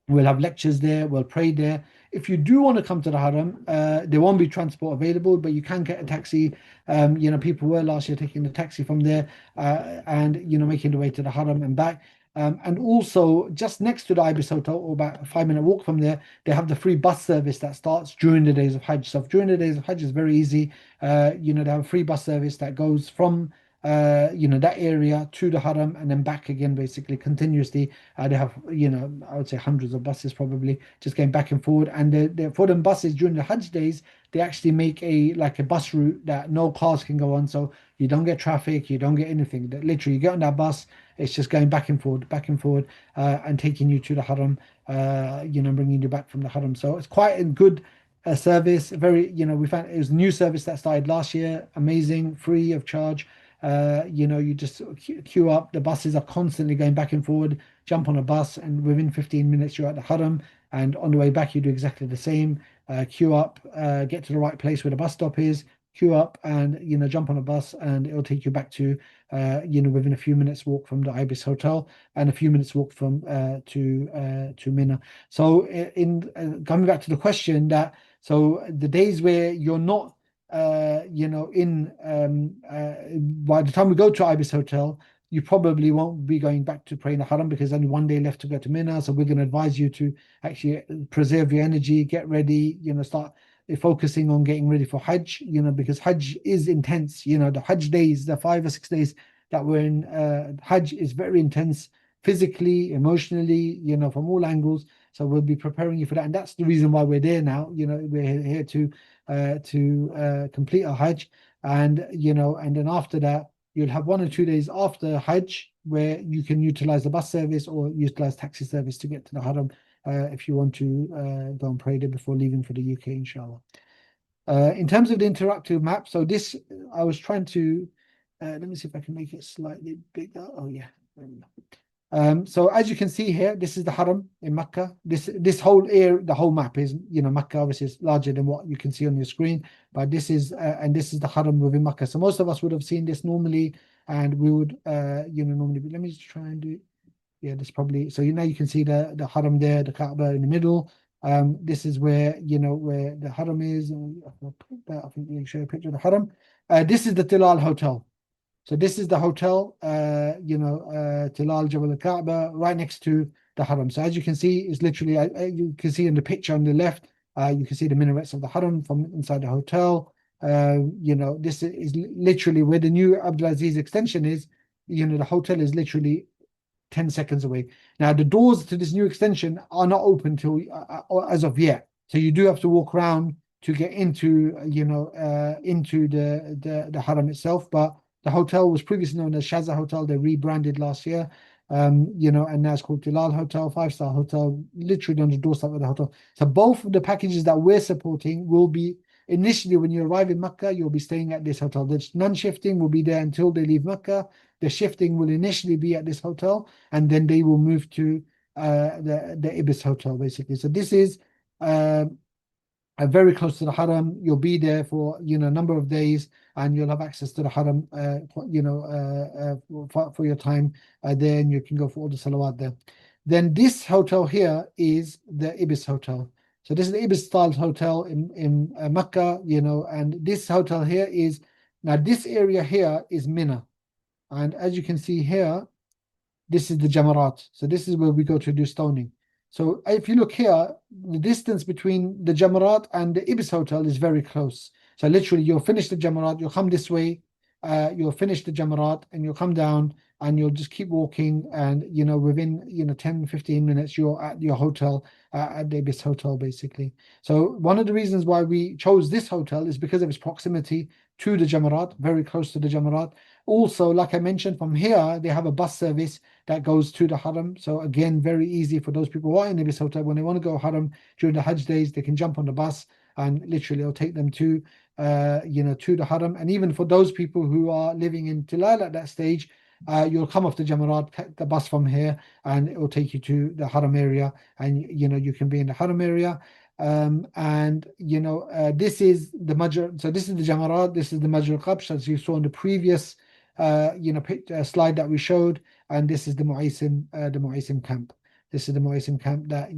We'll have lectures there, we'll pray there. If you do want to come to the Haram, there won't be transport available, but you can get a taxi. People were last year taking the taxi from there and making the way to the Haram and back. And also, just next to the Ibis Hotel, or about a 5-minute walk from there, they have the free bus service that starts during the days of Hajj. So during the days of Hajj is very easy. They have a free bus service that goes from that area to the Haram and then back again, basically continuously. They have, I would say hundreds of buses probably just going back and forward. And for them buses during the Hajj days, they actually make a bus route that no cars can go on. So you don't get traffic, you don't get anything. That literally you get on that bus, it's just going back and forward, and taking you to the Haram, bringing you back from the Haram. So it's quite a good service. Very, we found it was a new service that started last year. Amazing, free of charge. You just queue up. The buses are constantly going back and forward. Jump on a bus, and within 15 minutes you're at the Haram. And on the way back, you do exactly the same. Queue up, get to the right place where the bus stop is. Queue up, and jump on a bus, and it'll take you back to within a few minutes walk from the Ibis Hotel, and a few minutes walk from to Mina. So in coming back to the question, that so the days where you're not by the time we go to Ibis Hotel, you probably won't be going back to pray in the Haram because only one day left to go to Mina. So we're going to advise you to actually preserve your energy, get ready, start focusing on getting ready for Hajj, because Hajj is intense. The Hajj days, the 5 or 6 days that we're in Hajj is very intense physically, emotionally, from all angles. So we'll be preparing you for that. And that's the reason why we're there now. We're here to complete our Hajj. And, and then after that, you'll have 1 or 2 days after Hajj where you can utilize the bus service or utilize taxi service to get to the Haram if you want to go and pray there before leaving for the UK, inshallah. In terms of the interactive map, so this, I was trying to, let me see if I can make it slightly bigger. Oh, yeah. So as you can see here, this is the Haram in Mecca. This whole area, the whole map is, Mecca obviously is larger than what you can see on your screen, but this is and this is the Haram within Mecca. So most of us would have seen this normally, and we would, normally. Let me just try and do. Yeah, this probably. So now you can see the Haram there, the Kaaba in the middle. This is where where the Haram is. I think we show a picture of the Haram. This is the Tilal Hotel. So this is the hotel, Tilal Jabal al-Kaaba, right next to the Haram. So as you can see, it's literally, you can see in the picture on the left, you can see the minarets of the Haram from inside the hotel. This is literally where the new Abdulaziz extension is. The hotel is literally 10 seconds away. Now, the doors to this new extension are not open till as of yet. So you do have to walk around to get into, into the Haram itself. But the hotel was previously known as Shaza Hotel. They rebranded last year, and now it's called Tilal Hotel, 5-star hotel, literally on the doorstep of the hotel. So both of the packages that we're supporting will be initially when you arrive in Mecca, you'll be staying at this hotel. The non-shifting will be there until they leave Mecca. The shifting will initially be at this hotel, and then they will move to the Ibis Hotel, basically. So this is very close to the Haram. You'll be there for a number of days, and you'll have access to the Haram for your time there, and you can go for all the salawat there. Then this hotel here is the Ibis Hotel. So this is the Ibis style hotel in Mecca, and this hotel here is, now this area here is Mina, and as you can see here, this is the Jamarat. So this is where we go to do stoning. So if you look here, the distance between the Jamarat and the Ibis Hotel is very close. So literally, you'll finish the Jamarat, you'll come this way, you'll finish the Jamarat, and you'll come down, and you'll just keep walking, and within 10, 15 minutes, you're at your hotel, at the Ibis Hotel, basically. So one of the reasons why we chose this hotel is because of its proximity to the Jamarat, very close to the Jamarat. Also, like I mentioned, from here, they have a bus service that goes to the Haram. So again, very easy for those people who are in Ibis Hotel. When they want to go Haram during the Hajj days, they can jump on the bus, and literally it'll take them to to the Haram. And even for those people who are living in Tilal at that stage, you'll come off the Jamarat, the bus from here, and it will take you to the Haram area, and you can be in the Haram area. This is the Majr. So this is the Jamarat, this is the Majr al-Qabsh, as you saw in the previous slide that we showed, and this is the Mu'aysim camp. This is the Mu'aysim camp that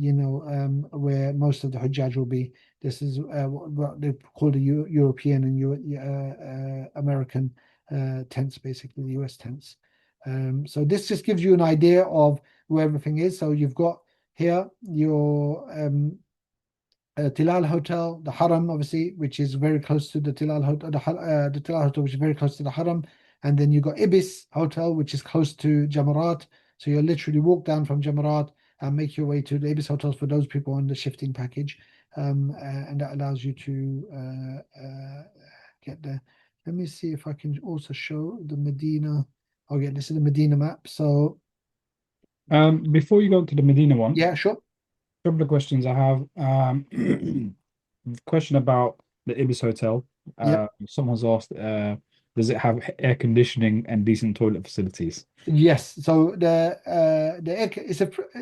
where most of the Hujjaj will be. This is what they call the European and American tents, basically the US tents. So this just gives you an idea of where everything is. So you've got here your Tilal Hotel, the Haram, obviously, which is very close to the Tilal Hotel, the Tilal Hotel, which is very close to the Haram. And then you got Ibis Hotel, which is close to Jamarat. So you'll literally walk down from Jamarat and make your way to the Ibis hotels for those people on the shifting package. And that allows you to get there. Let me see if I can also show the Medina. Oh yeah, this is the Medina map. So before you go to the Medina one, yeah, sure. a couple of questions I have. Question about the Ibis Hotel. Someone's asked, does it have air conditioning and decent toilet facilities? Yes. So the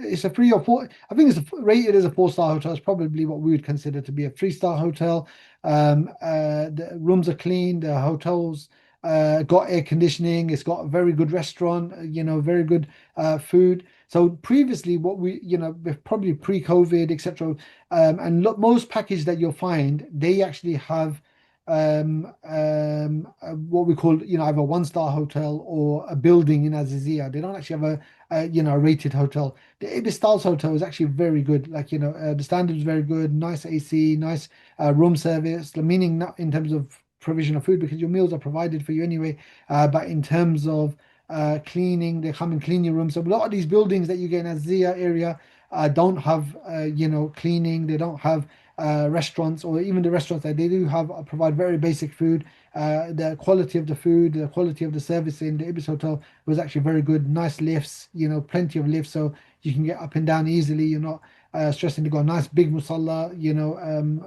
it's a 3 or 4. I think it's rated as a 4-star hotel. It's probably what we would consider to be a 3-star hotel. The rooms are clean. The hotels got air conditioning. It's got a very good restaurant. Very good food. So previously, what we probably pre-COVID, etc. And look, most packages that you'll find, they actually have what we call, either one-star hotel or a building in Azizia. They don't actually have a rated hotel. The Ibis Styles Hotel is actually very good. Like, the standard is very good, nice AC, nice room service, meaning not in terms of provision of food because your meals are provided for you anyway, but in terms of cleaning, they come and clean your room. So a lot of these buildings that you get in Azia area don't have, cleaning. They don't have restaurants, or even the restaurants that they do have provide very basic food. The quality of the food, the quality of the service in the Ibis Hotel was actually very good. Nice lifts, plenty of lifts, so you can get up and down easily. You're not stressing. They've got a nice big musalla,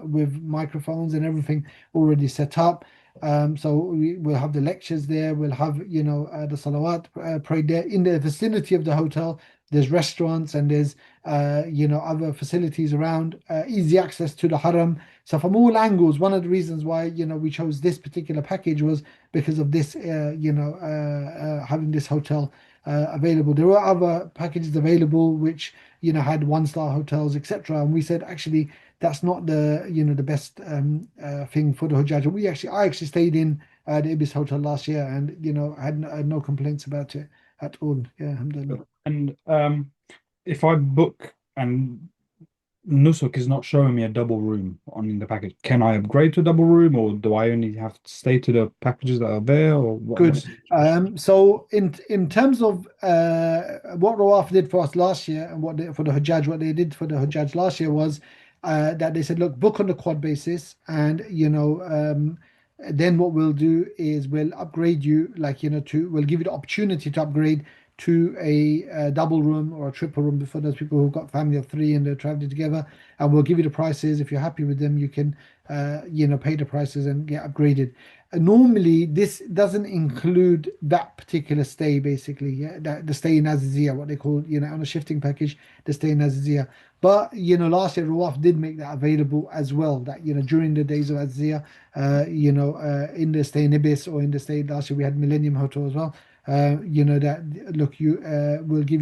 with microphones and everything already set up. So we'll have the lectures there. We'll have, the salawat prayed there in the vicinity of the hotel. There's restaurants and there's, other facilities around, easy access to the haram. So from all angles, one of the reasons why, we chose this particular package was because of this, having this hotel available. There were other packages available which, had one-star hotels, etc. And we said, actually, that's not the best thing for the Hujjaj. I actually stayed in the Ibis Hotel last year, and had no complaints about it at all. Yeah, alhamdulillah. And if I book and Nusuk is not showing me a double room on the package, can I upgrade to a double room, or do I only have to stay to the packages that are there, or what? Good. So in terms of what Rawaf did for us last year and for the Hajjaj, what they did for the Hajjaj last year was that they said, look, book on the quad basis, and then what we'll do is we'll upgrade you, like, we'll give you the opportunity to upgrade to a double room or a triple room for those people who've got family of three and they're traveling together. And we'll give you the prices. If you're happy with them, you can, pay the prices and get upgraded. Normally, this doesn't include that particular stay, basically. Yeah, the stay in Azizia, what they call, on a shifting package, the stay in Azizia. But, last year, Rawaf did make that available as well, that, during the days of Azizia, in the stay in Ibis or in the stay last year, we had Millennium Hotel as well. That, look, we'll give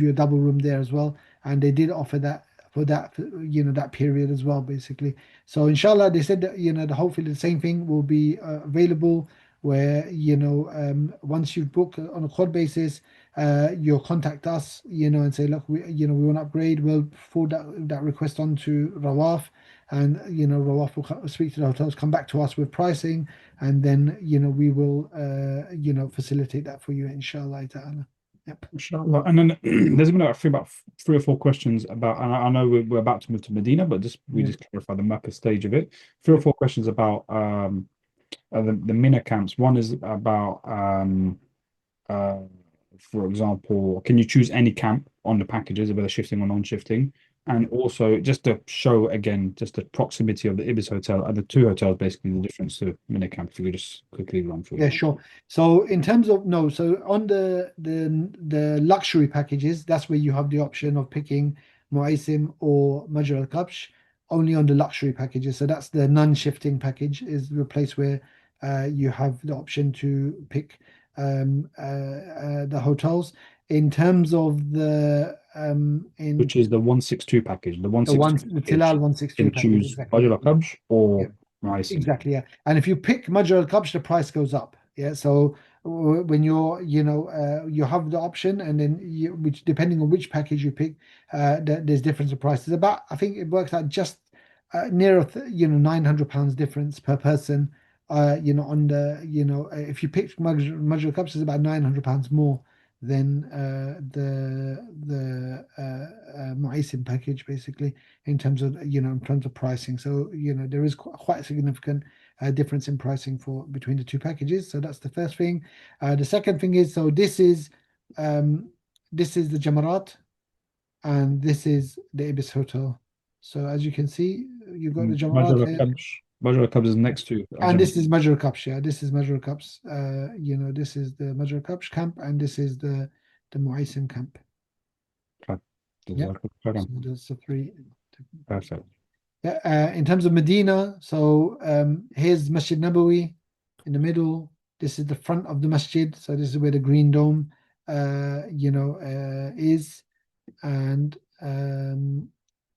you a double room there as well, and they did offer that for that, that period as well, basically. So inshallah, they said that, hopefully the same thing will be available, where, once you book on a quad basis, you'll contact us, and say, look, we want to upgrade. We'll forward that request on to Rawaf, and Rawaf will speak to the hotels, come back to us with pricing, and then we will facilitate that for you, inshallah ta'ala. Yep. Inshallah. And then there's been about 3 or 4 questions about, and I know we're about to move to Medina, but we just clarify the Mecca stage of it. 3 or 4 questions about the Mina camps. One is about uh, for example, can you choose any camp on the packages, whether shifting or non-shifting? And also, just to show again, just the proximity of the Ibis Hotel and the two hotels, basically the difference to Mina camp. If you could just quickly run through. Yeah, sure. So in terms of no, so on the luxury packages, that's where you have the option of picking Muaisim or Major Al Kabsh, only on the luxury packages. So that's the non-shifting package, is the place where you have the option to pick the hotels. In terms of Which is the 162 package. The the Tilal 162 can package, choose exactly. Bajra Kabj or Yeah. Raisi. Exactly, yeah. And if you pick Major Al Kabsh, the price goes up. Yeah. So when you're, you have the option, and then which, depending on which package you pick, there's difference of prices. About, I think it works out just near £900 difference per person. On the, if you pick Major Al Kabsh, it's about £900 more than the Muaisim package, basically, in terms of, in terms of pricing. So there is quite a significant difference in pricing for between the two packages. So that's the first thing. The second thing is, so this is the Jamarat, and this is the Ibis Hotel. So as you can see, you've got the Jamarat here. Bajra Kabj is next to And this is Major Kabsh, yeah. This is Major Kabsh. This is the Major Kabsh camp, and this is the Muaisim camp. Yeah. So there's the three. Perfect. Yeah. In terms of Medina, so here's Masjid Nabawi in the middle. This is the front of the masjid. So this is where the green dome, is, and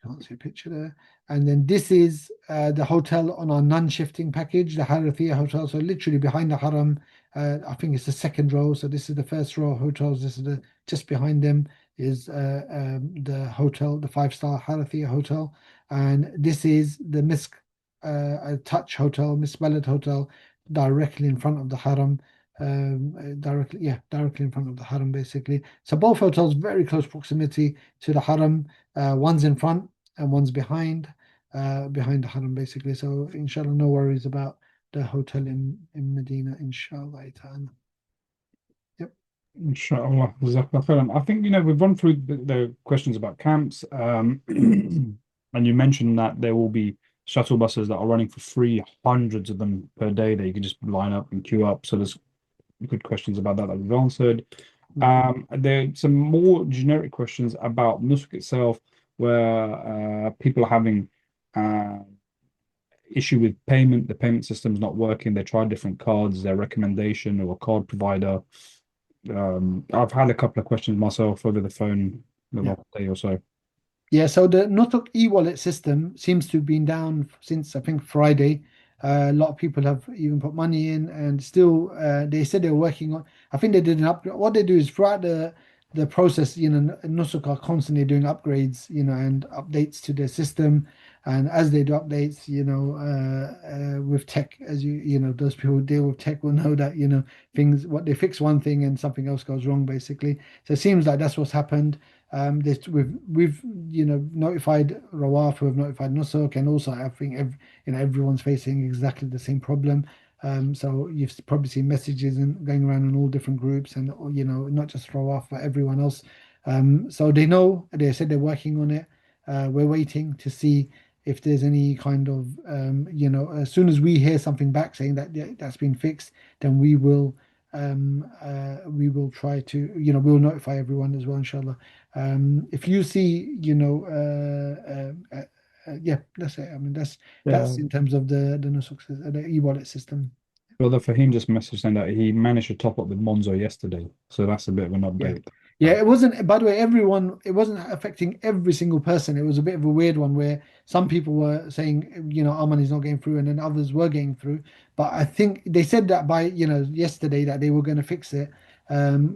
Can't see a picture there. And then this is the hotel on our non-shifting package, the Harathia Hotel. So literally behind the Haram, I think it's the second row. So this is the first row of hotels. This is the just behind them is the hotel, the five-star Harathia Hotel, and this is the Misk Touch Hotel, Miss Ballad Hotel, directly in front of the Haram. Directly, yeah, directly in front of the Haram, basically. So both hotels very close proximity to the Haram. One's in front and one's behind the Haram, basically. So inshallah, no worries about the hotel in Medina, inshallah ta'ala. Yep. Inshallah. Jazakallah khairan. I think, we've run through the questions about camps, and you mentioned that there will be shuttle buses that are running for free, hundreds of them per day that you can just line up and queue up. So there's good questions about that we've answered. There are some more generic questions about Nusuk itself, where people are having issue with payment. The payment system's not working. They tried different cards, their recommendation or a card provider. I've had a couple of questions myself over the phone the last day or so. Yeah, so the Notok e-wallet system seems to have been down since I think Friday. A lot of people have even put money in, and still they said they're working on. I think they did an upgrade. What they do is throughout the process, Nusuk are constantly doing upgrades, and updates to their system. And as they do updates, with tech, as those people who deal with tech will know that things what they fix one thing and something else goes wrong, basically. So it seems like that's what's happened. We've notified Rawaf, who have notified Nusuk, and also I think everyone's facing exactly the same problem. So you've probably seen messages and going around in all different groups, and not just Rawaf but everyone else. So they know. They said they're working on it. We're waiting to see if there's any kind of as soon as we hear something back saying that that's been fixed, then we will try to we'll notify everyone as well, inshallah. If you see, yeah, that's it. I mean, that's Yeah. in terms of the Nusuk, the e-wallet system. Brother Fahim just messaged saying that he managed to top up with Monzo yesterday. So that's a bit of an Yeah. update. Yeah, it wasn't, by the way, it wasn't affecting every single person. It was a bit of a weird one where some people were saying, our money's not getting through, and then others were getting through. But I think they said that by, yesterday that they were going to fix it.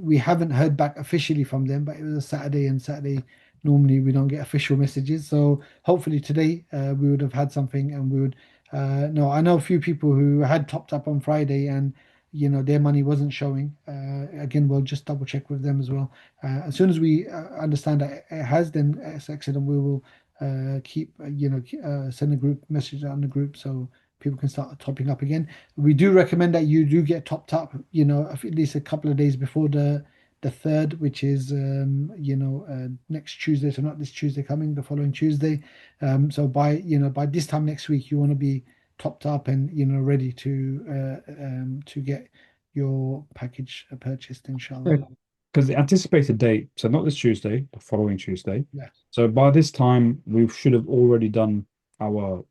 We haven't heard back officially from them, but it was a Saturday, and Saturday normally we don't get official messages. So hopefully today we would have had something, and we would no, I know a few people who had topped up on Friday, and their money wasn't showing. Again, we'll just double check with them as well. As soon as we understand that it has, then it's excellent. We will keep send a group message on the group so people can start topping up again. We do recommend that you do get topped up, at least a couple of days before the third, which is next Tuesday. So not this Tuesday coming, the following Tuesday. So by this time next week, you want to be topped up and ready to get your package purchased, inshallah. Because the anticipated date, so not this Tuesday, the following Tuesday. Yeah. So by this time, we should have already done our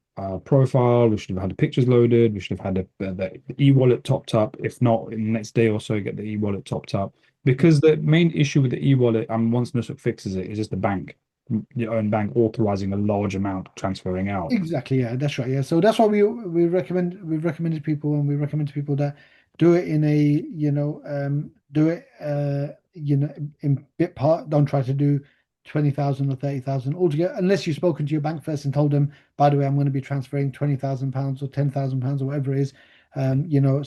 profile. We should have had the pictures loaded. We should have had the e-wallet topped up. If not, in the next day or so, get the e-wallet topped up. Because the main issue with the e-wallet, and once Nusuk fixes it, is just the bank, your own bank authorizing a large amount transferring out. Exactly, yeah, that's right. Yeah, so that's why we've recommended people, and we recommend to people that do it in a do it in bit part. Don't try to do 20,000 or 30,000 altogether, unless you've spoken to your bank first and told them, by the way, I'm going to be transferring £20,000 or £10,000 or whatever it is.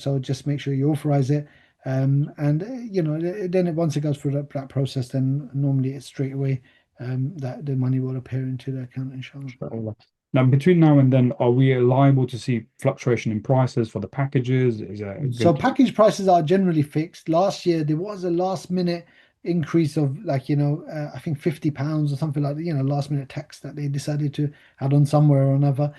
So just make sure you authorize it. And then once it goes through that process, then normally it's straight away that the money will appear into the account, inshallah. Now, between now and then, are we liable to see fluctuation in prices for the packages? Is that So good? package prices are generally fixed. Last year there was a last minute increase of I think £50 or something like that, last minute tax that they decided to add on somewhere or another.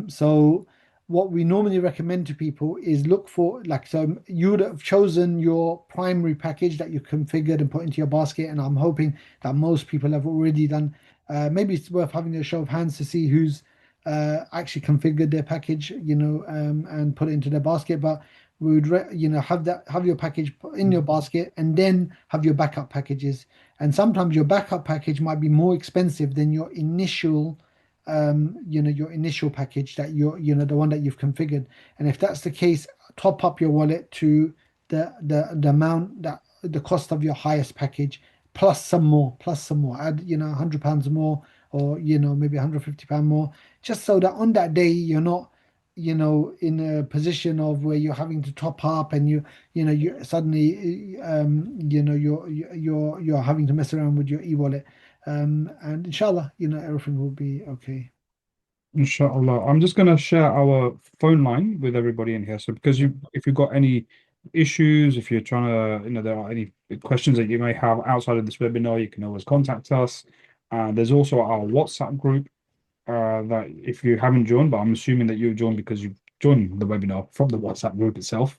So what we normally recommend to people is look for so you would have chosen your primary package that you configured and put into your basket, and I'm hoping that most people have already done. Maybe it's worth having a show of hands to see who's actually configured their package, and put it into their basket. But we would have your package in your basket and then have your backup packages. And sometimes your backup package might be more expensive than your initial your initial package that the one that you've configured. And if that's the case, top up your wallet to the amount that the cost of your highest package plus some more. Add, £100 more, or maybe £150 more, just so that on that day you're not in a position of where you're having to top up, and you suddenly you're having to mess around with your e-wallet. And inshallah, everything will be okay. Inshallah. I'm just going to share our phone line with everybody in here. So because if you've got any issues, if you're trying to, there are any questions that you may have outside of this webinar, you can always contact us. There's also our WhatsApp group that if you haven't joined, but I'm assuming that you've joined because you've joined the webinar from the WhatsApp group itself,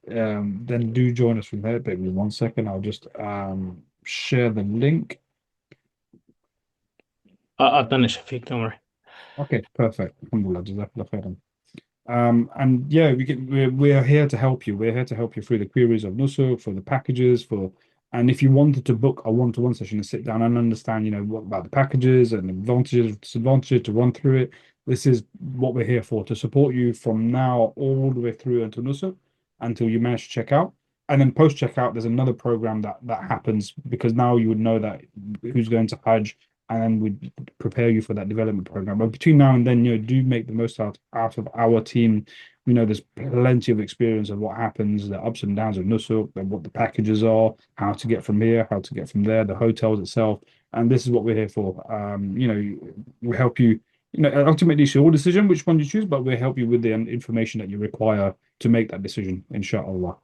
then do join us from there. But give me 1 second. I'll just share the link. I've done it, Shafiq, don't worry. Okay, perfect. Alhamdulillah, jazakallah khairan. And yeah, we're here to help you. We're here to help you through the queries of Nusuk, for the packages, and if you wanted to book a one-to-one session and sit down and understand, what about the packages and advantages, disadvantages, to run through it, this is what we're here for, to support you from now all the way through until Nusuk, until you manage to check out. And then post checkout, there's another program that happens, because now you would know that who's going to Hajj, and then we'd prepare you for that development program. But between now and then, do make the most out of our team. We know there's plenty of experience of what happens, the ups and downs of Nusuk, and what the packages are, how to get from here, how to get from there, the hotels itself. And this is what we're here for. We help you, ultimately it's your decision which one you choose, but we'll help you with the information that you require to make that decision, inshallah.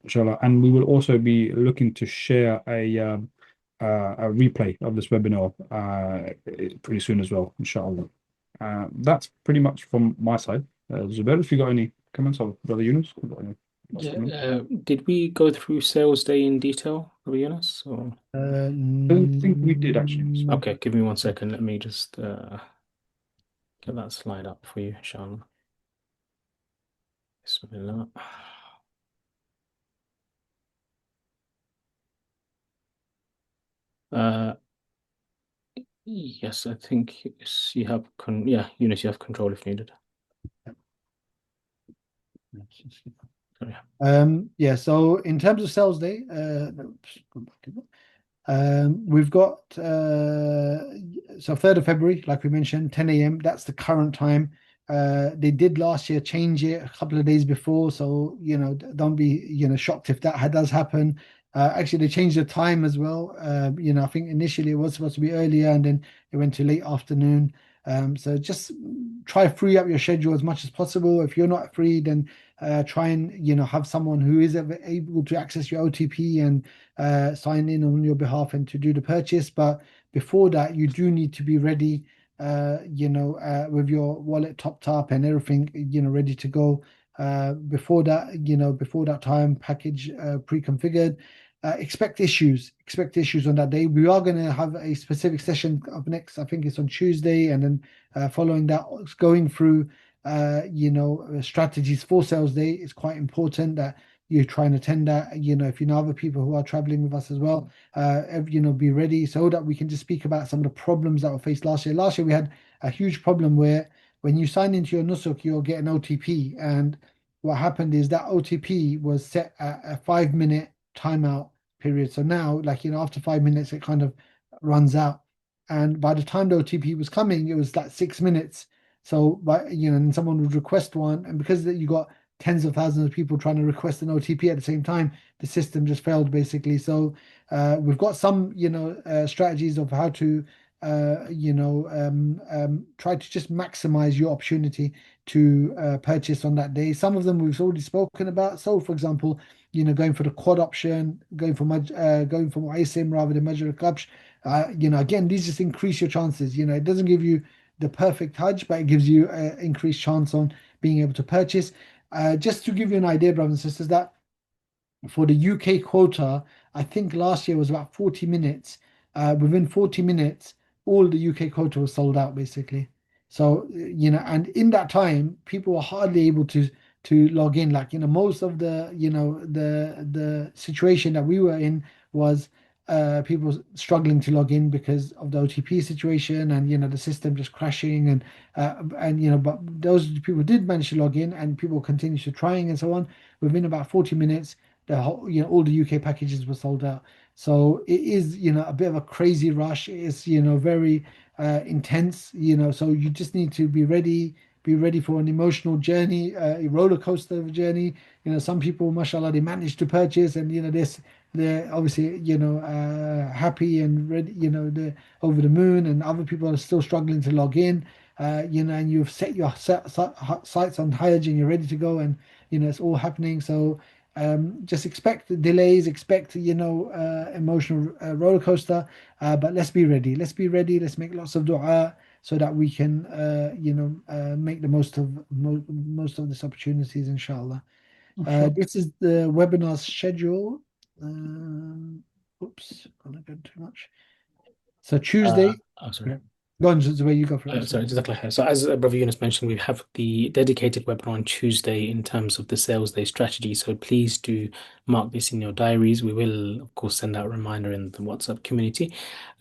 Inshallah. And we will also be looking to share a replay of this webinar pretty soon as well, inshallah. That's pretty much from my side. Zubair, if you got any comments, or Brother Yunus? Did we go through sales day in detail, Brother Yunus? Or? I don't think we did, actually. Okay, give me 1 second. Let me just get that slide up for you, inshallah. Bismillah. Yes, I think you have Yunus, you have control if needed. Yeah, so in terms of sales day, we've got so 3rd of February, like we mentioned, 10 a.m. That's the current time. They did last year change it a couple of days before, so don't be shocked if that does happen. Actually, they changed the time as well. I think initially it was supposed to be earlier, and then it went to late afternoon. So just try to free up your schedule as much as possible. If you're not free, then try and have someone who is able to access your OTP and sign in on your behalf and to do the purchase. But before that, you do need to be ready, with your wallet topped up and everything, ready to go. Before that time, package pre-configured. Expect issues on that day. We are going to have a specific session up next. I think it's on Tuesday, and then following that, it's going through strategies for sales day. It's quite important that you try and attend that. If you know other people who are traveling with us as well, be ready so that we can just speak about some of the problems that were faced last year. Last year we had a huge problem where when you sign into your Nusuk, you'll get an OTP, and what happened is that OTP was set at a 5-minute timeout period. So now, after 5 minutes, it kind of runs out. And by the time the OTP was coming, it was like 6 minutes. So, and someone would request one, and because you got tens of thousands of people trying to request an OTP at the same time, the system just failed basically. So, we've got some, strategies of how to, try to just maximize your opportunity to purchase on that day. Some of them we've already spoken about. So, for example, going for the quad option, going for ISIM rather than Major Kabsh. Again, these just increase your chances. It doesn't give you the perfect Hajj, but it gives you an increased chance on being able to purchase. Just to give you an idea, brothers and sisters, that for the UK quota, I think last year was about 40 minutes. Within 40 minutes, all the UK quota was sold out basically. So, and in that time, people were hardly able to to log in. Like, most of the, the situation that we were in was people struggling to log in because of the OTP situation, and the system just crashing, and but those people did manage to log in, and people continued to trying and so on. Within about 40 minutes, the whole, all the UK packages were sold out. So it is, a bit of a crazy rush. It's, very intense, so you just need to be ready for an emotional journey, a roller coaster of a journey. Some people, mashallah, they managed to purchase, and they're obviously, happy and ready, they're over the moon, and other people are still struggling to log in. And you've set your sights on Hajj, and you're ready to go, and it's all happening. So just expect the delays, expect, emotional roller coaster, but let's be ready. Let's be ready. Let's make lots of dua so that we can, make the most of these opportunities, inshallah. Sure. This is the webinar schedule. Oops, gonna go too much. So Tuesday. Oh, sorry. Go on, the way you go for it. Sorry, exactly. So as Brother Yunus mentioned, we have the dedicated webinar on Tuesday in terms of the sales day strategy. So please do mark this in your diaries. We will, of course, send out a reminder in the WhatsApp community.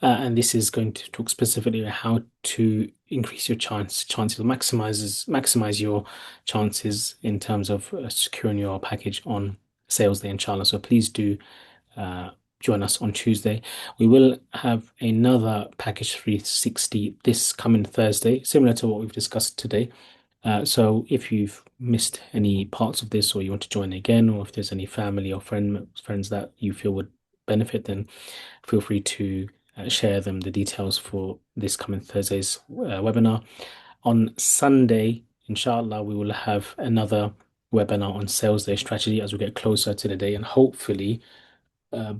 And this is going to talk specifically about how to increase your chances, maximize your chances in terms of securing your package on sales day, inshallah. So please do uh, join us on Tuesday. We will have another package 360 this coming Thursday, similar to what we've discussed today. So if you've missed any parts of this, or you want to join again, or if there's any family or friends that you feel would benefit, then feel free to share them the details for this coming Thursday's webinar. On Sunday, inshallah, we will have another webinar on sales day strategy as we get closer to the day, and hopefully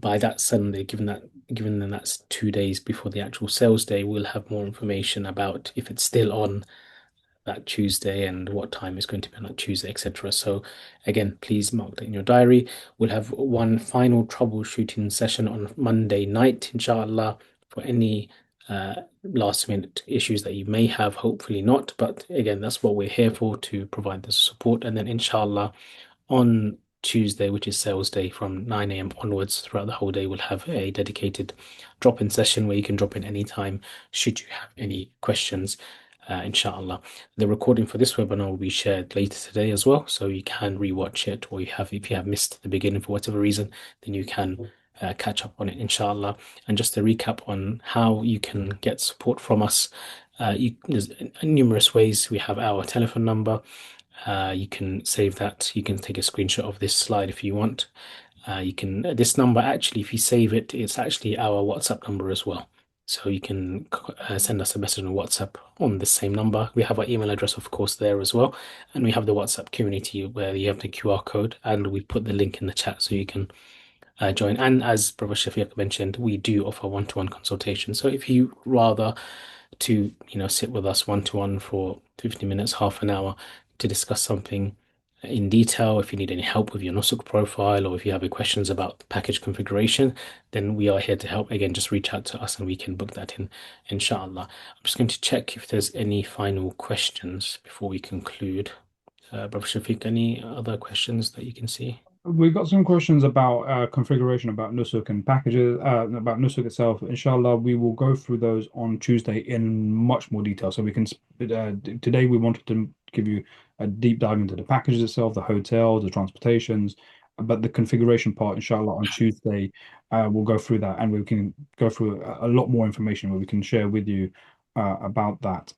by that Sunday, given that that's 2 days before the actual sales day, we'll have more information about if it's still on that Tuesday and what time it's going to be on that Tuesday, etc. So again, please mark that in your diary. We'll have one final troubleshooting session on Monday night, inshallah, for any last minute issues that you may have. Hopefully not, but again, that's what we're here for, to provide the support. And then inshallah on Tuesday, which is sales day, from 9 a.m. onwards throughout the whole day, we'll have a dedicated drop-in session where you can drop in anytime should you have any questions, inshallah. The recording for this webinar will be shared later today as well, so you can rewatch it, or if you have missed the beginning for whatever reason, then you can catch up on it, inshallah. And just to recap on how you can get support from us, there's numerous ways. We have our telephone number. You can save that. You can take a screenshot of this slide if you want. This number, actually, if you save it, it's actually our WhatsApp number as well. So you can send us a message on WhatsApp on the same number. We have our email address, of course, there as well. And we have the WhatsApp community where you have the QR code, and we put the link in the chat so you can join. And as Brother Shafiq mentioned, we do offer one-to-one consultation. So if you rather to sit with us one-to-one for 50 minutes, half an hour, to discuss something in detail, if you need any help with your Nusuk profile, or if you have any questions about package configuration, then we are here to help. Again, just reach out to us and we can book that in, inshallah. I'm just going to check if there's any final questions before we conclude. Brother Shafiq, any other questions that you can see? We've got some questions about configuration, about Nusuk and packages, about Nusuk itself. Inshallah, we will go through those on Tuesday in much more detail. So we can today we wanted to give you a deep dive into the packages itself, the hotel, the transportations, but the configuration part, inshallah, on Tuesday, we'll go through that, and we can go through a lot more information where we can share with you about that.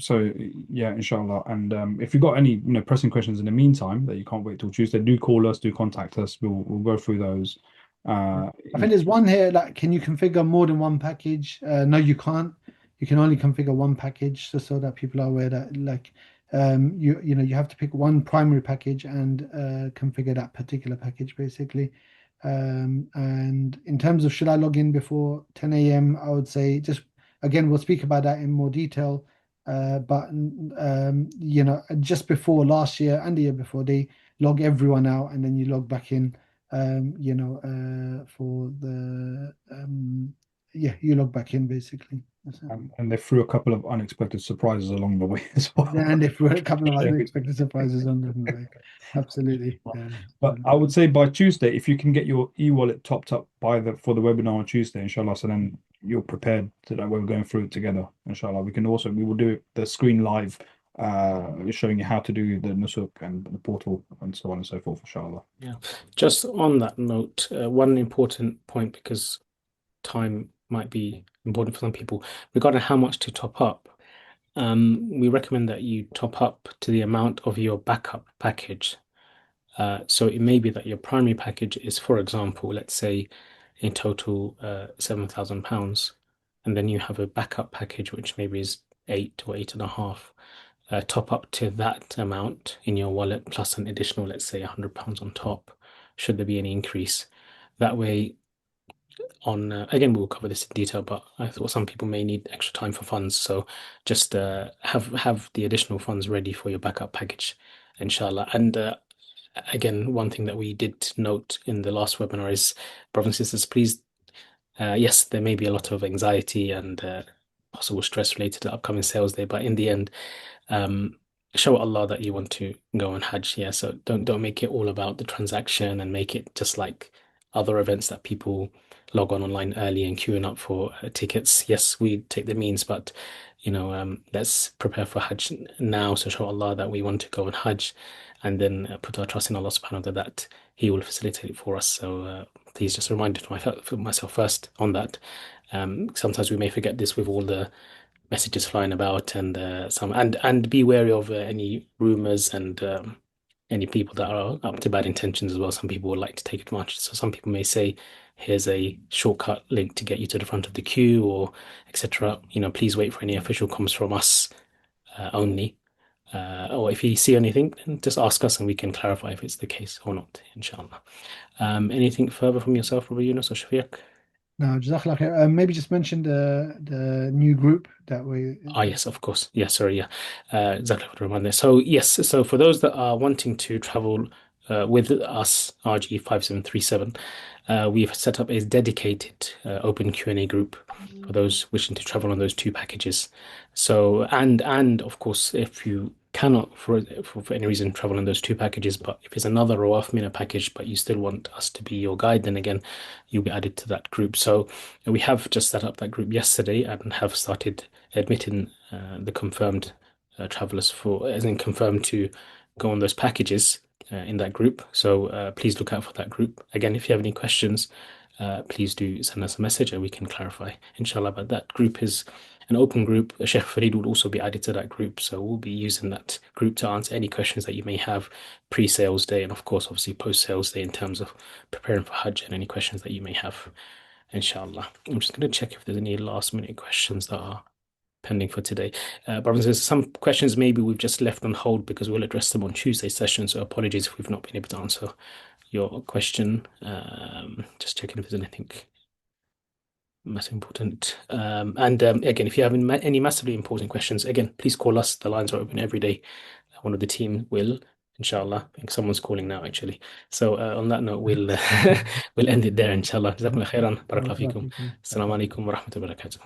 So yeah, inshallah. And if you've got any pressing questions in the meantime that you can't wait till Tuesday, do call us, do contact us. We'll go through those. I think there's one here, like, can you configure more than one package? No, you can't. You can only configure one package, just so that people are aware that, like, you have to pick one primary package and configure that particular package, basically. And in terms of should I log in before 10 a.m., I would say, just again, we'll speak about that in more detail. But just before last year and the year before, they log everyone out, and then you log back in, for the yeah, you log back in basically. That's it. And they threw a couple of unexpected surprises along the way as well. And if we had a couple of unexpected surprises on the way, absolutely. But I would say by Tuesday, if you can get your e-wallet topped up for the webinar on Tuesday, inshallah, so then you're prepared to that we're going through it together, inshallah. We will do the screen live, showing you how to do the nusuk and the portal and so on and so forth, inshallah. Yeah. Just on that note, one important point, because time might be important for some people, regarding how much to top up. We recommend that you top up to the amount of your backup package. So it may be that your primary package is, for example, let's say in total £7,000, and then you have a backup package which maybe is 8 or 8.5. Top up to that amount in your wallet plus an additional, let's say, £100 on top, should there be any increase. That way, again, we'll cover this in detail, but I thought some people may need extra time for funds, so just have the additional funds ready for your backup package, inshallah. And again, one thing that we did note in the last webinar is, brothers and sisters, please, yes, there may be a lot of anxiety and possible stress related to the upcoming sales day, but in the end, show Allah that you want to go on Hajj. Yeah, so don't make it all about the transaction and make it just like other events that people log on online early and queuing up for tickets. Yes, we take the means, but let's prepare for Hajj now. So show Allah that we want to go on Hajj, and then put our trust in Allah subhanahu wa ta'ala that He will facilitate it for us. So please just remind myself first on that. Sometimes we may forget this with all the messages flying about and be wary of any rumors and any people that are up to bad intentions as well. Some people would like to take advantage. So some people may say, here's a shortcut link to get you to the front of the queue, or etc. Please wait for any official comms from us only. Or if you see anything, then just ask us and we can clarify if it's the case or not, inshallah. Anything further from yourself, Rabbi Yunus or Shafiq? Now, Jazakallah khair. Maybe just mention the new group that we. Yes, of course. Yeah, sorry. Yeah, exactly what to remind there. So yes, so for those that are wanting to travel with us, RG-5737, we've set up a dedicated open Q&A group for those wishing to travel on those two packages. So and of course, if you cannot for any reason travel on those two packages, but if it's another Rawaf Mina package, but you still want us to be your guide, then again, you'll be added to that group. So we have just set up that group yesterday and have started admitting the confirmed travelers as in confirmed to go on those packages in that group. So please look out for that group. Again, if you have any questions, please do send us a message and we can clarify, inshallah. But that group is an open group. Sheikh Farid will also be added to that group. So we'll be using that group to answer any questions that you may have pre-sales day, and of course, obviously post-sales day in terms of preparing for Hajj and any questions that you may have, inshallah. I'm just going to check if there's any last minute questions that are pending for today. Brothers and sisters, some questions maybe we've just left on hold because we'll address them on Tuesday's session. So apologies if we've not been able to answer your question. Just checking if there's anything massively important. And again, if you have any massively important questions, again, please call us. The lines are open every day. One of the team will, inshallah. I think someone's calling now, actually. So on that note, we'll we'll end it there, inshallah. Jazakumullah khairan. Barakallahu feekum. Assalamu alaikum wa rahmatullahi wa barakatuh.